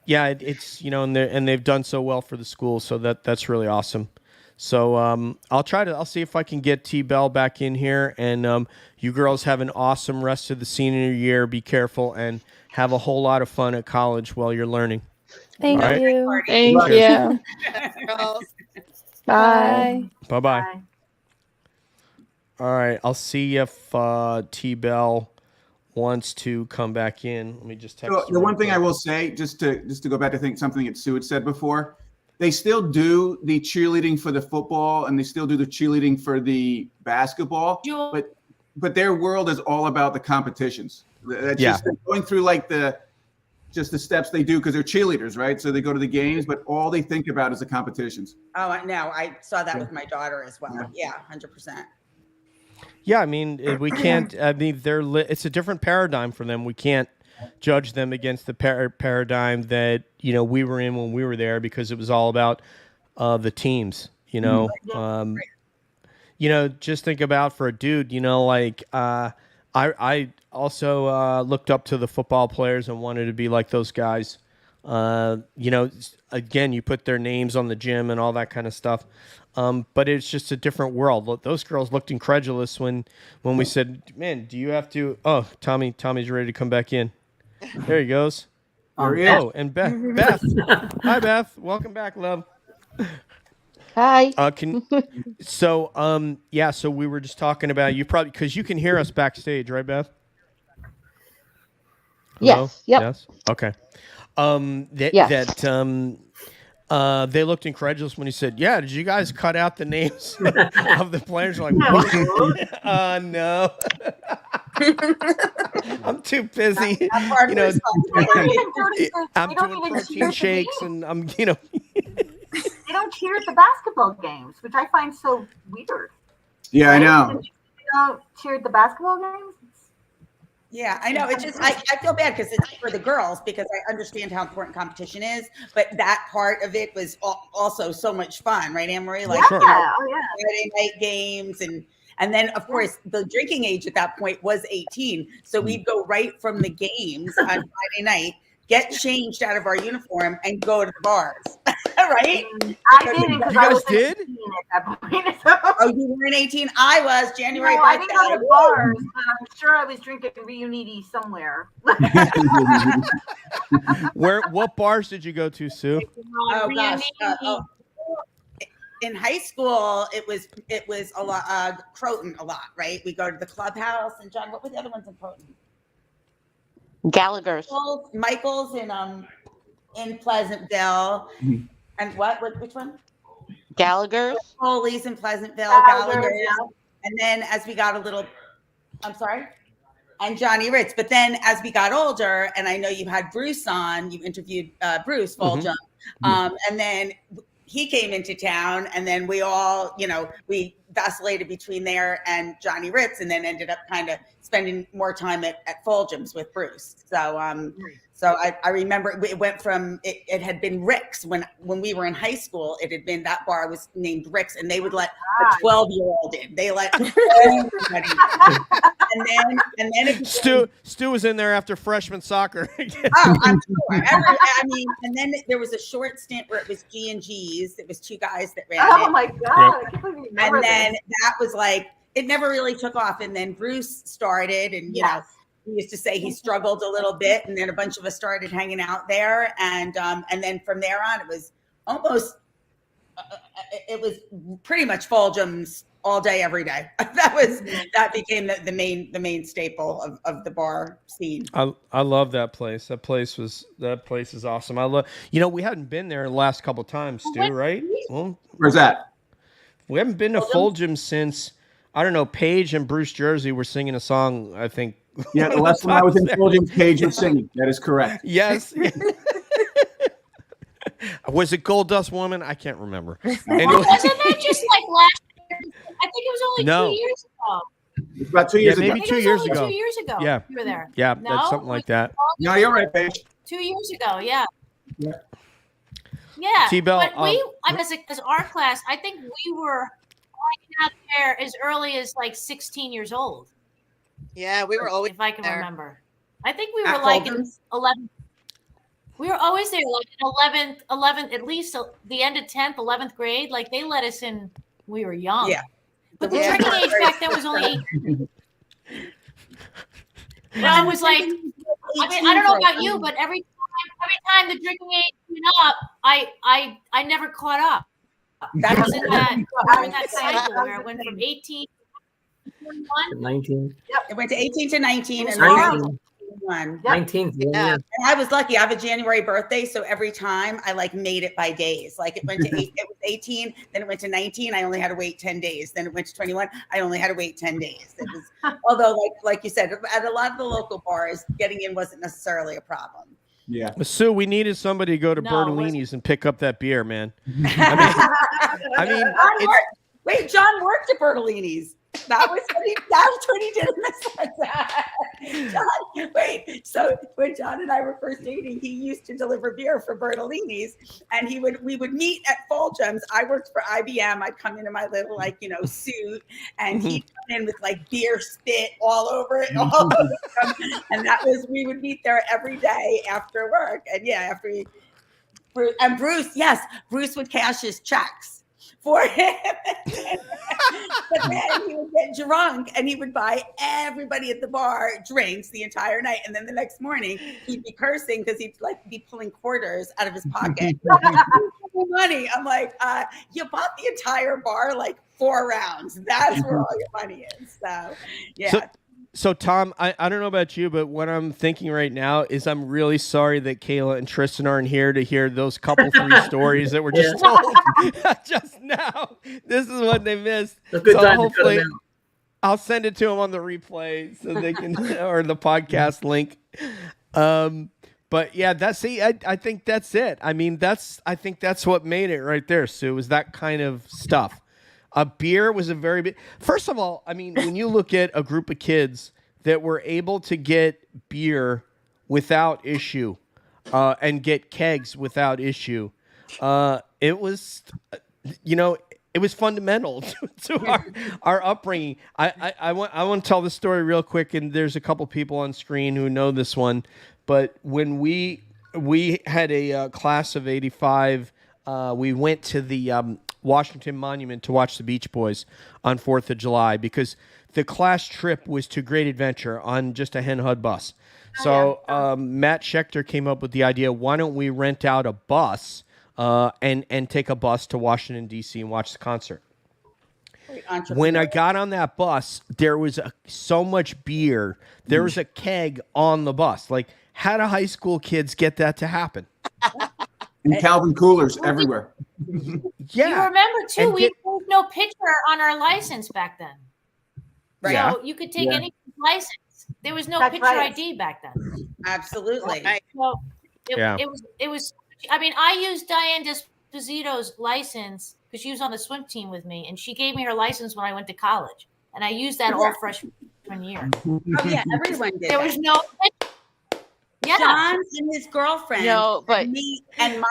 yeah, it's and they've done so well for the school, so that's really awesome. So I'll see if I can get T-Bell back in here, and you girls have an awesome rest of the senior year. Be careful and have a whole lot of fun at college while you're learning. Thank you. Thank you. Bye. Bye-bye. All right, I'll see if T-Bell wants to come back in. Let me just text So the one thing I will say, just to go back to something that Sue had said before, they still do the cheerleading for the football and they still do the cheerleading for the basketball, but their world is all about the competitions. That's just going through like the steps they do because they're cheerleaders, right? So they go to the games, but all they think about is the competitions. Oh, I know. I saw that with my daughter as well. Yeah, 100%. Yeah, I mean, we can't. I mean, it's a different paradigm for them. We can't judge them against the paradigm that we were in when we were there because it was all about the teams. Just think about for a dude. I also looked up to the football players and wanted to be like those guys. Again, you put their names on the gym and all that kind of stuff. But it's just a different world. Those girls looked incredulous when we said, man, do you have to? Oh, Tommy's ready to come back in. There he goes. Oh, and Beth. Hi, Beth. Welcome back, love. Hi. So we were just talking about you probably because you can hear us backstage, right, Beth? Hello? Yes. Yep. Yes. Okay. They looked incredulous when he said, yeah, did you guys cut out the names of the players? Like, what? No. I'm too busy. I'm doing protein shakes and They don't cheer at the basketball games, which I find so weird. Yeah, I know. They don't cheer at the basketball games? Yeah, I know. It's just I feel bad because it's for the girls because I understand how important competition is, but that part of it was also so much fun, right, Anne Marie? Like, Yeah, you know, oh yeah. Friday night games and then of course the drinking age at that point was 18, so we'd go right from the games on Friday night, get changed out of our uniform, and go to the bars, right? I didn't because You I guys was did? 18 at that point. So. Oh, you weren't 18. I was January. No, I didn't go to bars, but I'm sure I was drinking Reuniti somewhere. What bars did you go to, Sue? Oh gosh. In high school, it was a lot. Croton a lot, right? We go to the clubhouse. And John, what were the other ones in Croton? Gallagher's. Michael's in Pleasantville, and which one? Gallagher's. Foley's in Pleasantville, Gallagher's. And then as we got a little, I'm sorry, and Johnny Ritz. But then as we got older, and I know you had Bruce on, you interviewed Bruce Foljam, and then he came into town, and then we all, we vacillated between there and Johnny Ritz, and then ended up kind of spending more time at Foljam's with Bruce. So I remember it went from it had been Rick's when we were in high school. It had been, that bar was named Rick's, and they would let a 12-year-old in. They let everybody in. And then it became, Stu was in there after freshman soccer. Oh, I'm sure. I mean, and then there was a short stint where it was G&G's. It was two guys that ran it. Oh my God! I can't believe you remember And then this. that was like, it never really took off. And then Bruce started, and you know, he used to say he struggled a little bit, and then a bunch of us started hanging out there, and then from there on, it was almost, it was pretty much Foljam's all day, every day. That became the main staple of the bar scene. I love that place. That place is awesome. I love. We hadn't been there the last couple of times, Stu, right? Well, where's that? We haven't been to Foljam since, I don't know, Paige and Bruce Jersey were singing a song, I think. Yeah, the last time I was in Foljam's, Page was singing. That is correct. Yes. Was it Gold Dust Woman? I can't remember. Anyway. Wasn't that just like last year? I think it was only 2 years ago. It's about 2 years ago. Maybe 2 years ago. 2 years ago. Yeah. You were there. Yeah, No? that's something like that. No, you're right, Paige. 2 years ago, yeah. Yeah. Yeah. T-Bell, but as our class, I think we were hanging out there as early as like 16 years old. Yeah, we were always if I can there. remember. I think we were At like in Foljam's? 11. We were always there, like in 11th, at least the end of 10th, 11th grade. Like they let us in. We were young. Yeah. But the drinking age back then was only 18. I was like, I mean, I don't know about you, but every time the drinking age went up, I never caught up. That was in that cycle where it went from 18 to 21. 19. Yep. It went to 18 to 19 and 19. 21. 19. Yeah. And I was lucky. I have a January birthday, so every time I like made it by days. Like it went to it was 18, then it went to 19. I only had to wait 10 days. Then it went to 21. I only had to wait 10 days. It was, although, like you said, at a lot of the local bars, getting in wasn't necessarily a problem. Yeah. Sue, we needed somebody to go to No, Bertolini's and pick up that beer, man. I mean, wait, John worked at Bertolini's. That's what he did in this. John, wait. So when John and I were first dating, he used to deliver beer for Bertolini's, and we would meet at Foljam's. I worked for IBM. I'd come in my little suit, and he'd come in with like beer spit all over it, and we would meet there every day after work. And and Bruce would cash his checks for him. But then he would get drunk and he would buy everybody at the bar drinks the entire night. And then the next morning he'd be cursing because he'd be pulling quarters out of his pocket. Money. I'm like, you bought the entire bar like 4 rounds. That's where all your money is. So yeah. So Tom, I don't know about you, but what I'm thinking right now is I'm really sorry that Kayla and Tristan aren't here to hear those couple 3 stories that were just told just now. This is what they missed. It's a good so time hopefully to cut them out. I'll send it to them on the replay so they can or the podcast link. But yeah, I think that's it. I mean, I think that's what made it right there, Sue, is that kind of stuff. A beer was a very big. First of all, I mean, when you look at a group of kids that were able to get beer without issue, and get kegs without issue. It was, it was fundamental to our upbringing. I want to tell the story real quick, and there's a couple people on screen who know this one. But when we had a class of 85, we went to the Washington Monument to watch the Beach Boys on 4th of July because the class trip was to Great Adventure on just a Hen Hud bus. So Matt Schechter came up with the idea, why don't we rent out a bus and take a bus to Washington, D.C. and watch the concert. When I got on that bus, there was so much beer. There was a keg on the bus. Like, how do high school kids get that to happen? And Calvin coolers everywhere. You remember too, there was no picture on our license back then. Right. Yeah. So you could take any license. There was no That's picture right. ID back then. Absolutely. So Yeah. it was. I mean, I used Diane Desposito's license because she was on the swim team with me, and she gave me her license when I went to college, and I used that all freshman year. Oh yeah, everyone did. There was no. Yeah. John and his girlfriend. No, but me and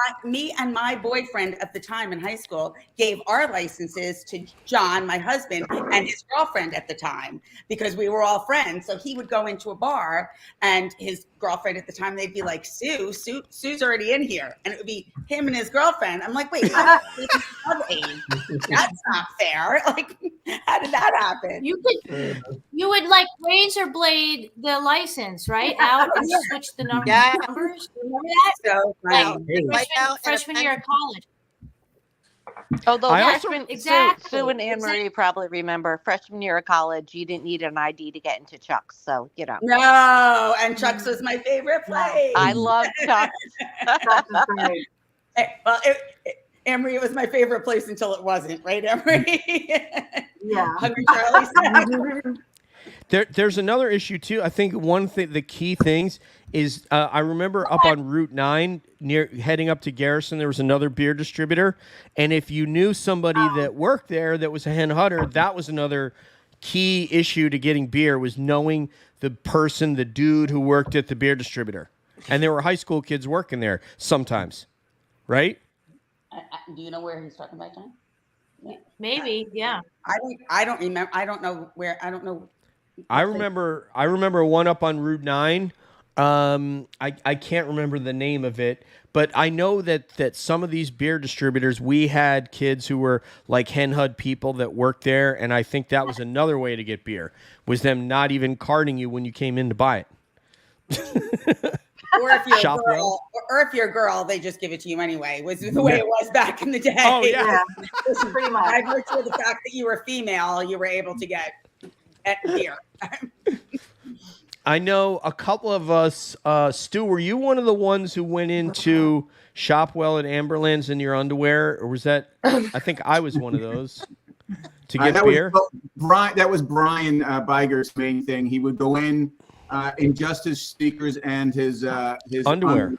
my boyfriend at the time in high school gave our licenses to John, my husband, and his girlfriend at the time because we were all friends. So he would go into a bar, and his girlfriend at the time, they'd be like, Sue's already in here, and it would be him and his girlfriend. I'm like, wait, that's not fair. Like, how did that happen? You would like razor blade the license right out and switch the numbers. Remember that? So like freshman year of college. although I also- freshman, Exactly. Sue and Anne Marie probably remember freshman year of college, you didn't need an ID to get into Chuck's. So, No, and Chuck's was my favorite place. I love Chuck's. Well, Emery was my favorite place until it wasn't, right, Emery? Yeah. Hungry Charlie's. There's another issue too. I think the key things is I remember up on Route 9 near heading up to Garrison, there was another beer distributor, and if you knew somebody that worked there that was a Hen Hudder, that was another key issue to getting beer, was knowing the dude who worked at the beer distributor, and there were high school kids working there sometimes, right? Do you know where he's talking about, John? Yeah. Maybe, yeah. I don't remember. I don't know where. I don't know. I remember one up on Route 9. I can't remember the name of it, but I know that some of these beer distributors, we had kids who were like Hen Hud people that worked there, and I think that was another way to get beer, was them not even carding you when you came in to buy it. Or if you're Shop a girl, or if you're a girl, they just give it to you anyway. Was the way it was back in the day. Oh, yeah. Pretty much. By virtue of the fact that you were female, you were able to get beer. I know a couple of us, Stu, were you one of the ones who went into Shopwell at Amberlands in your underwear, or was that, I think I was one of those, to get beer? That was Brian Biger's main thing. He would go in just his sneakers and his underwear.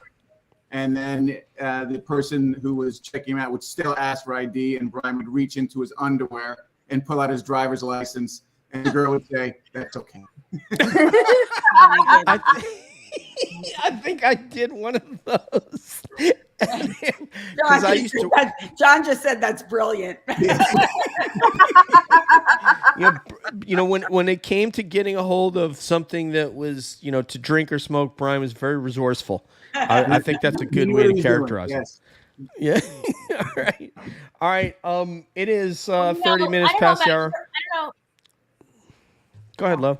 And then the person who was checking him out would still ask for ID, and Brian would reach into his underwear and pull out his driver's license, and the girl would say, "That's okay." I think I did one of those. John just said that's brilliant. When it came to getting a hold of something that was, to drink or smoke, Brian was very resourceful. I think that's a good way to characterize it. Yeah. All right. It is 30 minutes past the hour. I don't know. Go ahead, love.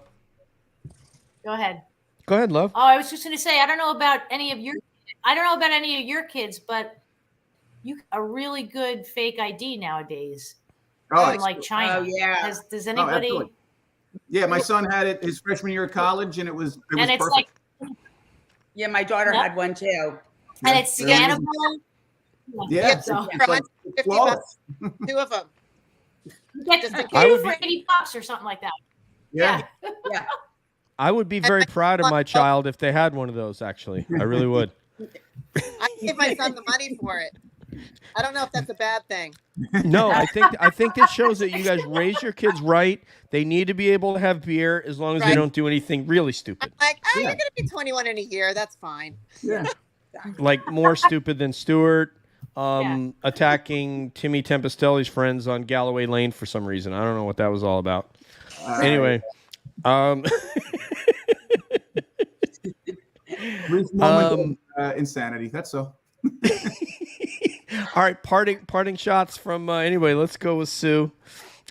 Go ahead. Go ahead, love. Oh, I was just going to say, I don't know about any of your kids, but you a really good fake ID nowadays. From like China. Oh yeah. Does anybody? Yeah, my son had it his freshman year of college, and it was it's perfect. like. Yeah, my daughter had one too. And it's scannable. Yeah. So, Like, 50 bucks, 2 of them. you get Just the in two case. for $80 or something like that. Yeah. Yeah. I would be very proud of my child if they had one of those, actually. I really would. I gave my son the money for it. I don't know if that's a bad thing. No, I think that shows that you guys raise your kids right. They need to be able to have beer as long as they Right. don't do anything really stupid. Like, oh, you're going to be 21 in a year. That's fine. Yeah. Like more stupid than Stuart attacking Timmy Tempestelli's friends on Galloway Lane for some reason. I don't know what that was all about. Anyway, Brief moment of insanity. That's all. all right, parting shots from anyway. Let's go with Sue,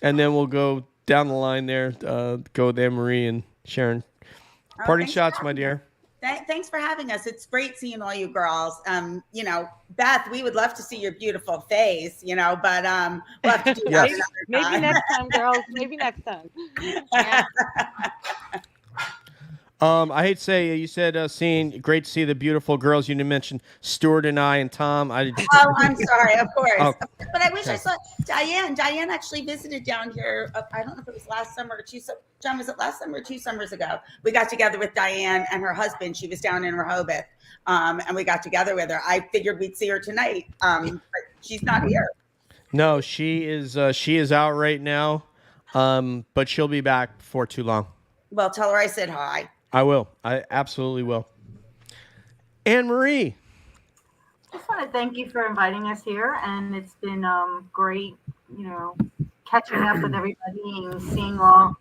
and then we'll go down the line there. Go with Anne Marie and Sharon. Parting shots, my dear. Thanks for having us. It's great seeing all you girls. You know, Beth, we would love to see your beautiful face, you know, but we'll have to do that another Maybe time. next time, girls. Maybe next time. I hate to say you said great to see the beautiful girls. You didn't mention Stuart and I and Tom. Oh, I'm sorry, of course. Oh. But I wish I saw Diane. Diane actually visited down here. I don't know if it was last summer or John, was it last summer or 2 summers ago? We got together with Diane and her husband. She was down in Rehoboth, and we got together with her. I figured we'd see her tonight, but she's not here. No, she is out right now, but she'll be back before too long. Well, tell her I said hi. I will. I absolutely will. Anne Marie. Just want to thank you for inviting us here, and it's been great, you know, catching up with everybody and seeing all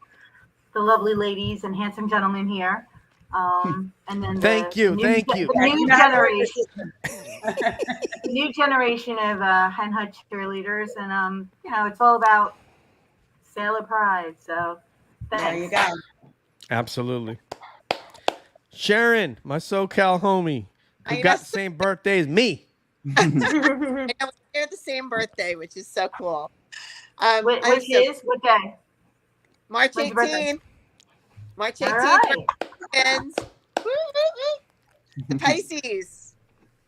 the lovely ladies and handsome gentlemen here. And then Thank you. The new generation of Hen Hud cheerleaders, and you know, it's all about Sailor Pride. So thanks. There you go. Absolutely. Sharon, my SoCal homie, who got the same birthday as me. I know, we share the same birthday, which is so cool. What day? March When's your birthday? 18th. March All 18th. right. And the Pisces.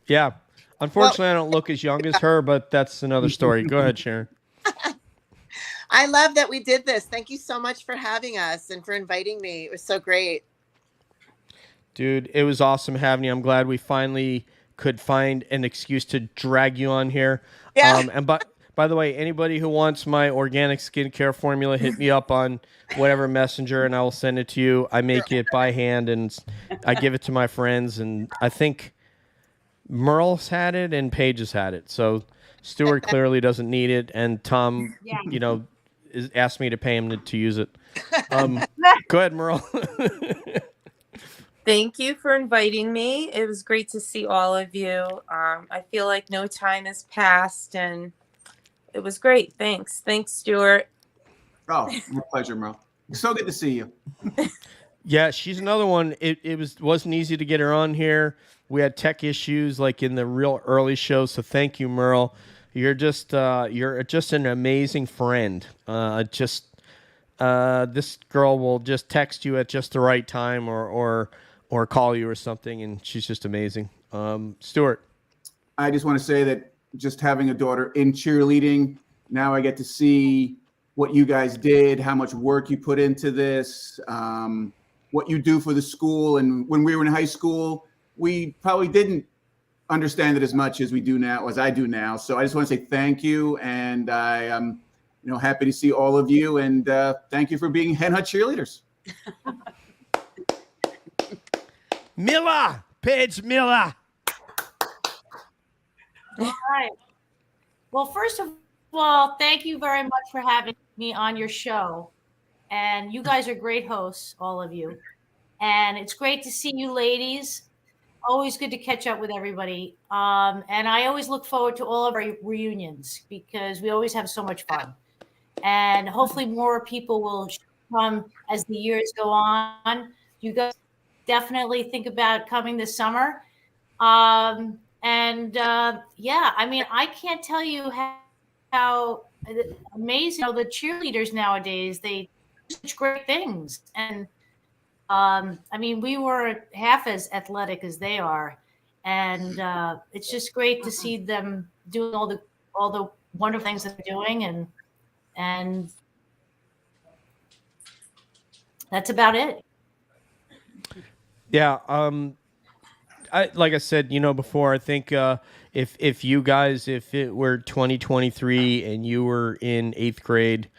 Yeah. Unfortunately, I don't look as young as her, but that's another story. Go ahead, Sharon. I love that we did this. Thank you so much for having us and for inviting me. It was so great. Dude, it was awesome having you. I'm glad we finally could find an excuse to drag you on here. Yeah. And by the way, anybody who wants my organic skincare formula, hit me up on whatever messenger and I will send it to you. I make it by hand and I give it to my friends. And I think Merle's had it and Paige has had it. So Stuart clearly doesn't need it. And Tom, you know, asked me to pay him to use it. Go ahead, Merle. Thank you for inviting me. It was great to see all of you. I feel like no time has passed, and it was great. Thanks, Stuart. Oh, my pleasure, Merle. So good to see you. Yeah, she's another one. It wasn't easy to get her on here. We had tech issues like in the real early show. So thank you, Merle. You're just an amazing friend. This girl will just text you at just the right time or call you or something, and she's just amazing. Stuart. I just want to say that just having a daughter in cheerleading, now I get to see what you guys did, how much work you put into this, what you do for the school. And when we were in high school, we probably didn't understand it as much as we do now, as I do now. So I just want to say thank you, and I am, happy to see all of you, and thank you for being Hen Hud cheerleaders. Miller, Paige Miller. All right. Well, first of all, thank you very much for having me on your show. And you guys are great hosts, all of you. And it's great to see you ladies. Always good to catch up with everybody. And I always look forward to all of our reunions because we always have so much fun. And hopefully more people will come as the years go on. You guys definitely think about coming this summer. Yeah, I mean, I can't tell you how amazing the cheerleaders nowadays, they do such great things. And I mean, we were half as athletic as they are. And it's just great to see them doing all the wonderful things that they're doing. And that's about it. Yeah. like I said, before, I think if you guys, if it were 2023 and you were in 8th grade,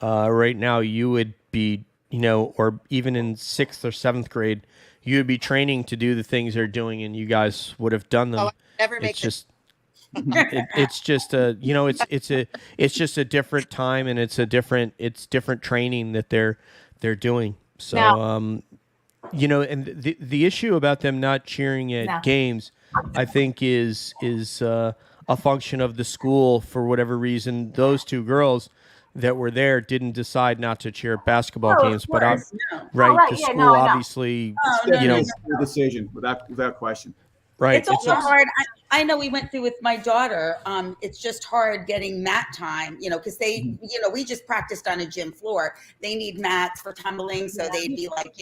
right now you would be, or even in 6th or 7th grade, you would be training to do the things they're doing, and you guys would have done them. Oh, never make It's just, it's just a, it's just a different time, and it's different training that they're doing. So, Now- and the issue about them not cheering at No. games, I think is a function of the school. For whatever reason, those 2 girls that were there didn't decide not to cheer at basketball Oh, of games, but course, no. right, Oh, right, the yeah, school no, I know. obviously, It's a decision without question. right. It's also hard. I know we went through with my daughter. It's just hard getting mat time, because they, we just practiced on a gym floor. They need mats for tumbling. So they'd be like,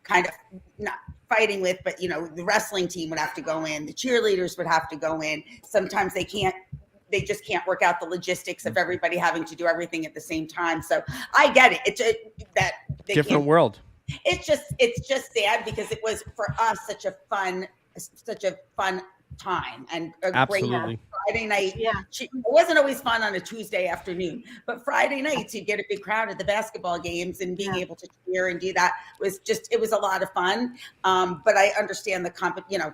kind of not fighting with, but, the wrestling team would have to go in. The cheerleaders would have to go in. Sometimes they just can't work out the logistics of everybody having to do everything at the same time. So I get it. It's that they Different can't- world. It's just sad because it was for us such a fun time and a Absolutely. great Friday night. Yeah. It wasn't always fun on a Tuesday afternoon, but Friday nights you get a big crowd at the basketball games, and being able to cheer and do that it was a lot of fun. But I understand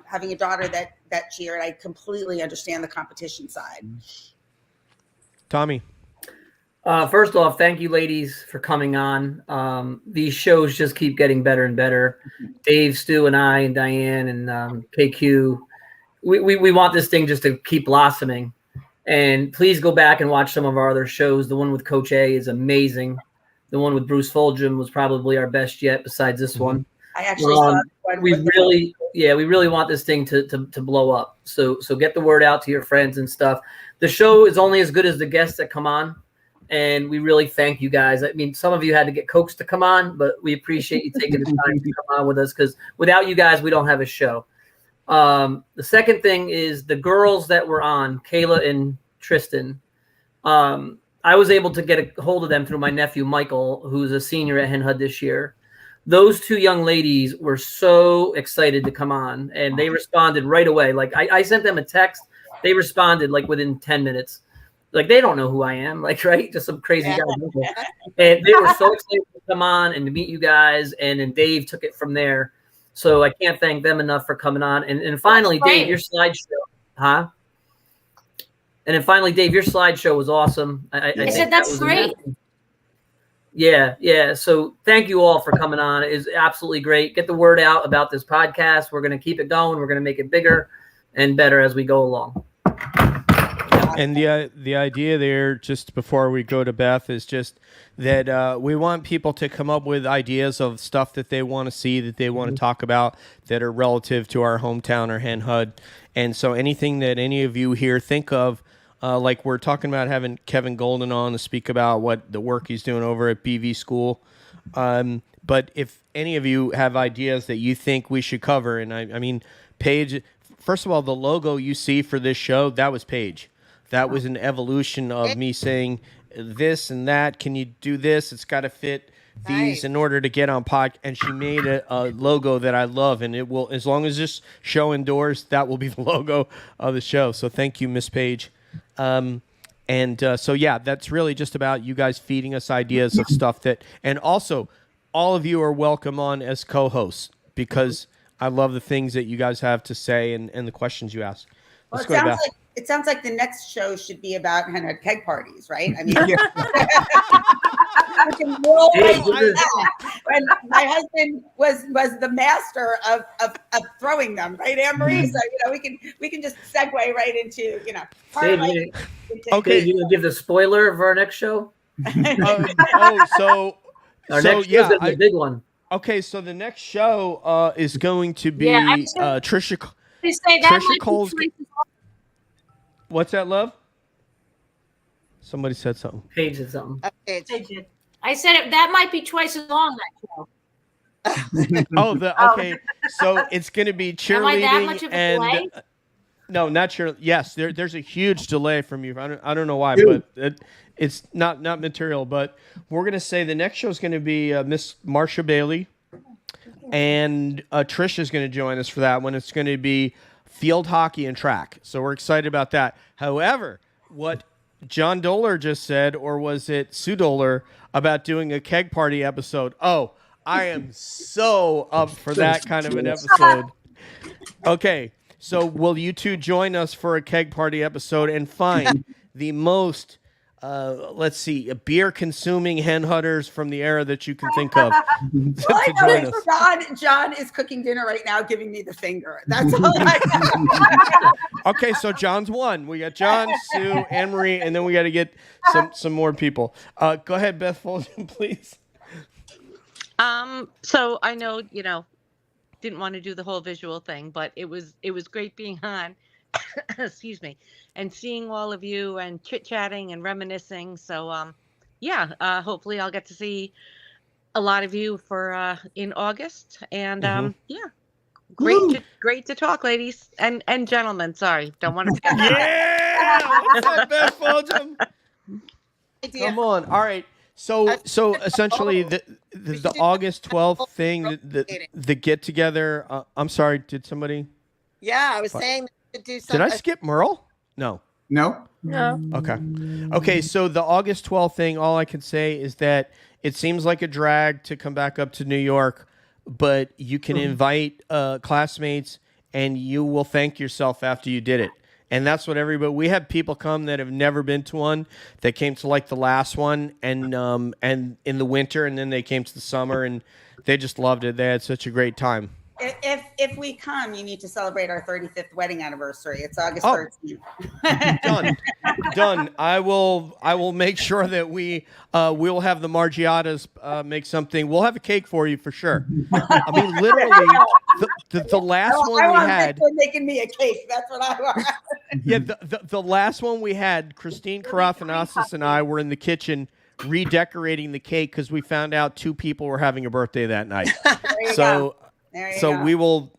having a daughter that cheered, I completely understand the competition side. Tommy. First off, thank you, ladies, for coming on. These shows just keep getting better and better. Dave, Stu, and I, and Diane, and KQ, we want this thing just to keep blossoming. And please go back and watch some of our other shows. The one with Coach A is amazing. The one with Bruce Fulgham was probably our best yet, besides this one. I actually saw one we with- really want this thing to blow up. So get the word out to your friends and stuff. The show is only as good as the guests that come on. And we really thank you guys. I mean, some of you had to get coaxed to come on, but we appreciate you taking the time to come on with us, because without you guys, we don't have a show. The second thing is the girls that were on, Kayla and Tristan. I was able to get a hold of them through my nephew, Michael, who's a senior at Hen Hud this year. Those 2 young ladies were so excited to come on, and they responded right away. Like I sent them a text. They responded like within 10 minutes. Like, they don't know who I am, like, right? Just some crazy guy. And they were so excited to come on and to meet you guys. And then Dave took it from there. So I can't thank them enough for coming on. And finally, Dave, your slideshow, huh? And then finally, Dave, your slideshow was awesome. I said that's great. Yeah. So thank you all for coming on. It is absolutely great. Get the word out about this podcast. We're going to keep it going. We're going to make it bigger and better as we go along. And the idea there, just before we go to Beth, is just that we want people to come up with ideas of stuff that they want to see, that they want to talk about, that are relative to our hometown or Hen Hud. And so anything that any of you here think of, like we're talking about having Kevin Golden on to speak about what the work he's doing over at BV School. But if any of you have ideas that you think we should cover, and I mean, Paige, first of all, the logo you see for this show, that was Paige. That was an evolution of me saying this and that. Can you do this? It's got to fit these in order to get on pod. And she made a logo that I love, and it will, as long as this show endures, that will be the logo of the show. So thank you, Miss Paige. So yeah, that's really just about you guys feeding us ideas of stuff that, and also all of you are welcome on as co-hosts, because I love the things that you guys have to say and the questions you ask. Well, Let's go to Beth. it sounds like the next show should be about Hen Hud keg parties, right? I mean, we can roll right into that. When my husband was the master of throwing them, right, Anne-Marie? So we can just segue right into Dave, okay, you gonna give the spoiler of our next show? Our next show is gonna be a big one. Okay, so the next show is going to be Trisha. Trisha Cole's. What's that, love? Somebody said something. Paige said something. I said that might be twice as long, that show. Okay. So it's going to be cheerleading. Am I that much of a and delay? no, not cheerleading. Yes, there's a huge delay from you. I don't know why, but it's not material. But we're going to say the next show is going to be Miss Marsha Bailey. and Trish is going to join us for that one. It's going to be field hockey and track. So we're excited about that. However, what John Doler just said, or was it Sue Doler, about doing a keg party episode? Oh, I am so up for that kind of an episode. Okay, so will you two join us for a keg party episode and find the most, let's see, beer consuming hen hudders from the era that you can think of All I know is John is cooking dinner right now, giving me the finger. That's all I know. Okay, so John's one. We got John, Sue, Anne Marie, and then we got to get some more people. Go ahead, Beth Fulton, please. So I know, didn't want to do the whole visual thing, but it was great being on, excuse me, and seeing all of you and chit-chatting and reminiscing. So, hopefully I'll get to see a lot of you for in August. And great to talk, ladies and gentlemen. Sorry, don't want to forget. Yeah, what's up, Beth Fulton? Come on. All right. So essentially the August 12th thing, the get together. I'm sorry, did somebody? Yeah, I was saying that we should do something. Did I skip Merle? No. Okay. So the August 12th thing, all I can say is that it seems like a drag to come back up to New York, but you can invite classmates and you will thank yourself after you did it. And that's what everybody. We have people come that have never been to one, that came to like the last one, and in the winter, and then they came to the summer, and they just loved it. They had such a great time. If we come, you need to celebrate our 35th wedding anniversary. It's August 13th. Done. I will make sure that we'll have the Margiatas make something. We'll have a cake for you for sure. I mean, literally, the last one we had. They're making me a cake. That's what I want. Yeah, the last one we had, Christine Karafanassis and I were in the kitchen redecorating the cake because we found out 2 people were having a birthday that night. So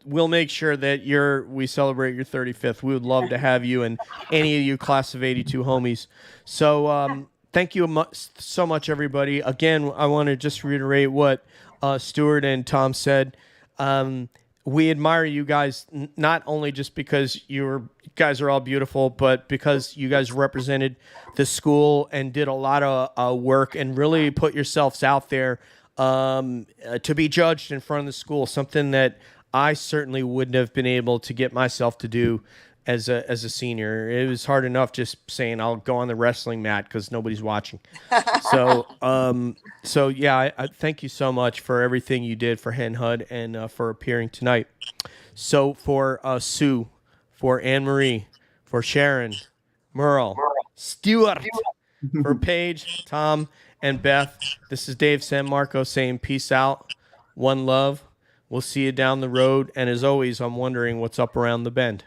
we'll make sure that we celebrate your 35th. We would love to have you and any of you class of 82 homies. So thank you so much, everybody. Again, I want to just reiterate what Stuart and Tom said. We admire you guys, not only just because you guys are all beautiful, but because you guys represented the school and did a lot of work and really put yourselves out there to be judged in front of the school, something that I certainly wouldn't have been able to get myself to do as a senior. It was hard enough just saying I'll go on the wrestling mat because nobody's watching. So I thank you so much for everything you did for Hen Hud and for appearing tonight. So for Sue, for Anne Marie, for Sharon, Merle, Stuart, for Paige, Tom, and Beth, this is Dave San Marco saying peace out, one love. We'll see you down the road. And as always, I'm wondering what's up around the bend.